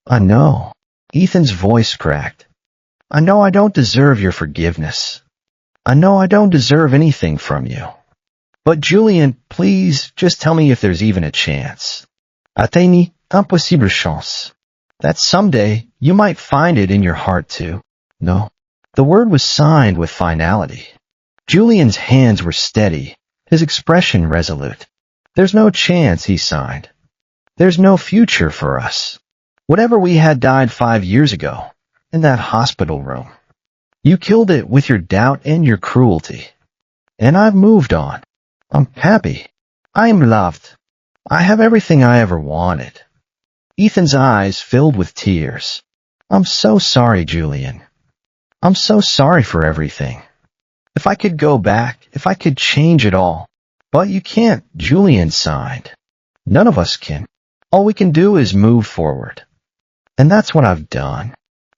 "I know." Ethan's voice cracked. "I know I don't deserve your forgiveness. I know I don't deserve anything from you. But Julian, please, just tell me if there's even a chance. Atteignez impossible chance. That someday you might find it in your heart to. No." The word was signed with finality. Julian's hands were steady, his expression resolute. "There's no chance," he signed. "There's no future for us. Whatever we had died 5 years ago, in that hospital room. You killed it with your doubt and your cruelty. And I've moved on. I'm happy. I am loved. I have everything I ever wanted." Ethan's eyes filled with tears. "I'm so sorry, Julian. I'm so sorry for everything. If I could go back, if I could change it all. But you can't," Julian sighed. "None of us can. All we can do is move forward. And that's what I've done."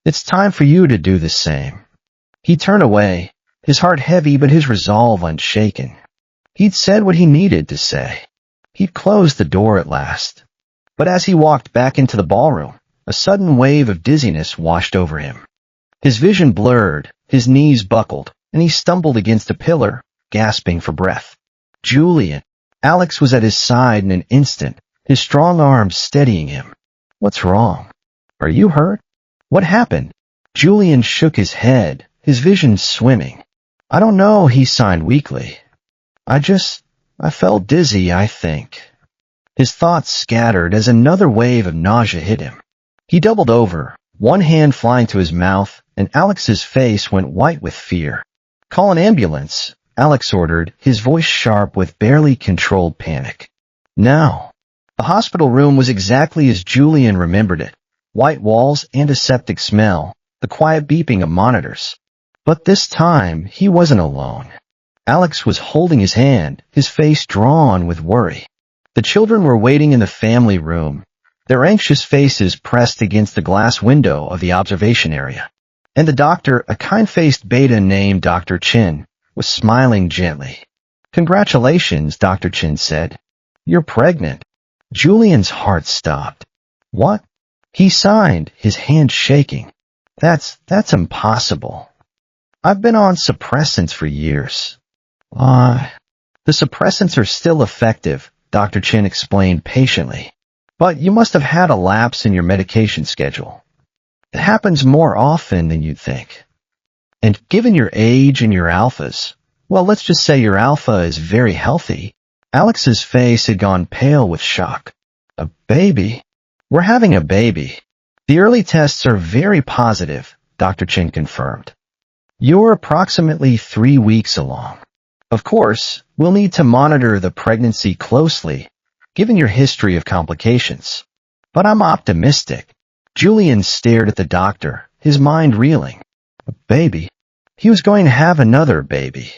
It's time for you to do the same. He turned away, his heart heavy but his resolve unshaken. He'd said what he needed to say. He'd closed the door at last. But as he walked back into the ballroom, a sudden wave of dizziness washed over him. His vision blurred, his knees buckled, and he stumbled against a pillar, gasping for breath. Julian. Alex was at his side in an instant, his strong arms steadying him. What's wrong? Are you hurt? What happened? Julian shook his head, his vision swimming. I don't know, he signed weakly. I felt dizzy, I think. His thoughts scattered as another wave of nausea hit him. He doubled over, one hand flying to his mouth, and Alex's face went white with fear. Call an ambulance, Alex ordered, his voice sharp with barely controlled panic. Now. The hospital room was exactly as Julian remembered it. White walls, antiseptic smell, the quiet beeping of monitors. But this time, he wasn't alone. Alex was holding his hand, his face drawn with worry. The children were waiting in the family room, their anxious faces pressed against the glass window of the observation area. And the doctor, a kind-faced beta named Dr. Chin, was smiling gently. Congratulations, Dr. Chin said. You're pregnant. Julian's heart stopped. What? He signed, his hand shaking. That's impossible. I've been on suppressants for years. The suppressants are still effective, Dr. Chin explained patiently. But you must have had a lapse in your medication schedule. It happens more often than you'd think. And given your age and your alphas, well, let's just say your alpha is very healthy. Alex's face had gone pale with shock. A baby? We're having a baby. The early tests are very positive, Dr. Chin confirmed. You're approximately 3 weeks along. Of course, we'll need to monitor the pregnancy closely, given your history of complications. But I'm optimistic. Julian stared at the doctor, his mind reeling. A baby? He was going to have another baby.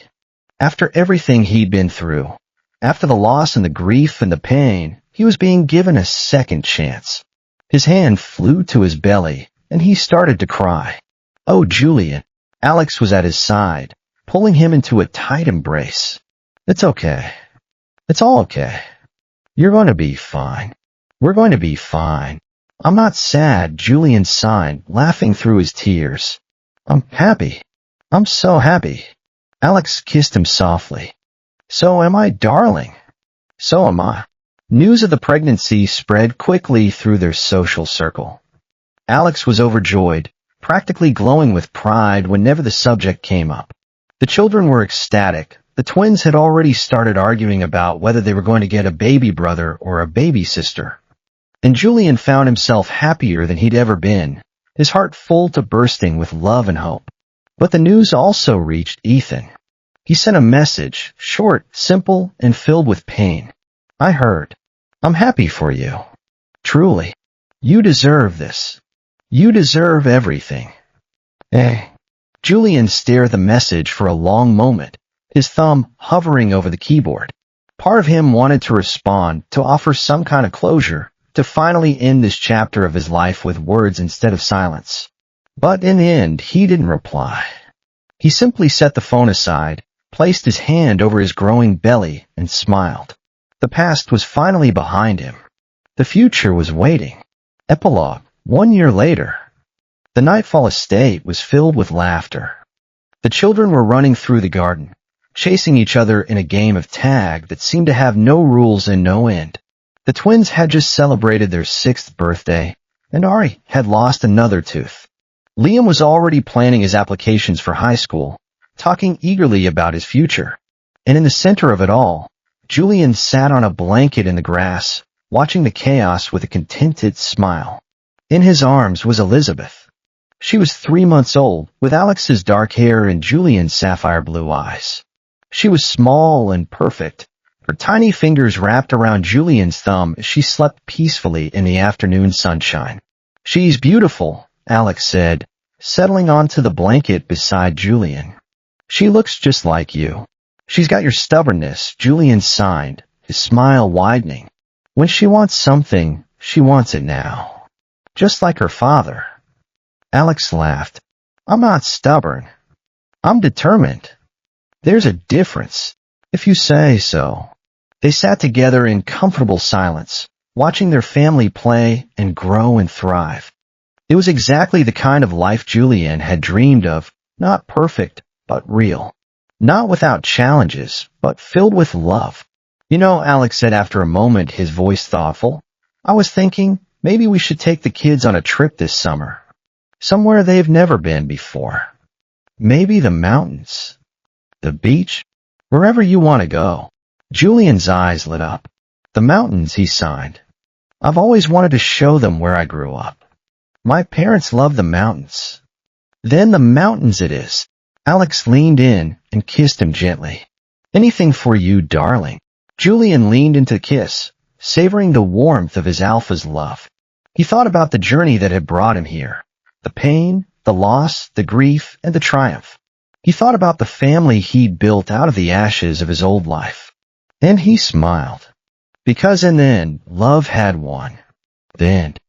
After everything he'd been through, after the loss and the grief and the pain, he was being given a second chance. His hand flew to his belly, and he started to cry. Oh, Julian. Alex was at his side, pulling him into a tight embrace. It's okay. It's all okay. You're going to be fine. We're going to be fine. I'm not sad, Julian sighed, laughing through his tears. I'm happy. I'm so happy. Alex kissed him softly. So am I, darling. So am I. News of the pregnancy spread quickly through their social circle. Alex was overjoyed, practically glowing with pride whenever the subject came up. The children were ecstatic. The twins had already started arguing about whether they were going to get a baby brother or a baby sister. And Julian found himself happier than he'd ever been, his heart full to bursting with love and hope. But the news also reached Ethan. He sent a message, short, simple, and filled with pain. I heard. I'm happy for you. Truly. You deserve this. You deserve everything. Julian stared at the message for a long moment, his thumb hovering over the keyboard. Part of him wanted to respond, to offer some kind of closure, to finally end this chapter of his life with words instead of silence. But in the end, he didn't reply. He simply set the phone aside, placed his hand over his growing belly, and smiled. The past was finally behind him. The future was waiting. Epilogue. 1 year later. The Nightfall estate was filled with laughter. The children were running through the garden, chasing each other in a game of tag that seemed to have no rules and no end. The twins had just celebrated their 6th birthday, and Ari had lost another tooth. Liam was already planning his applications for high school, talking eagerly about his future. And in the center of it all, Julian sat on a blanket in the grass, watching the chaos with a contented smile. In his arms was Elizabeth. She was 3 months old, with Alex's dark hair and Julian's sapphire blue eyes. She was small and perfect, her tiny fingers wrapped around Julian's thumb as she slept peacefully in the afternoon sunshine. She's beautiful, Alex said, settling onto the blanket beside Julian. She looks just like you. She's got your stubbornness, Julian sighed, his smile widening. When she wants something, she wants it now. Just like her father. Alex laughed. I'm not stubborn. I'm determined. There's a difference, if you say so. They sat together in comfortable silence, watching their family play and grow and thrive. It was exactly the kind of life Julian had dreamed of, not perfect, but real. Not without challenges, but filled with love. You know, Alex said after a moment, his voice thoughtful, I was thinking maybe we should take the kids on a trip this summer. Somewhere they've never been before. Maybe the mountains. The beach? Wherever you want to go. Julian's eyes lit up. The mountains, he sighed. I've always wanted to show them where I grew up. My parents love the mountains. Then the mountains it is. Alex leaned in and kissed him gently. Anything for you, darling. Julian leaned into the kiss, savoring the warmth of his alpha's love. He thought about the journey that had brought him here. The pain, the loss, the grief, and the triumph. He thought about the family he'd built out of the ashes of his old life. And he smiled. Because in the end, love had won. The end.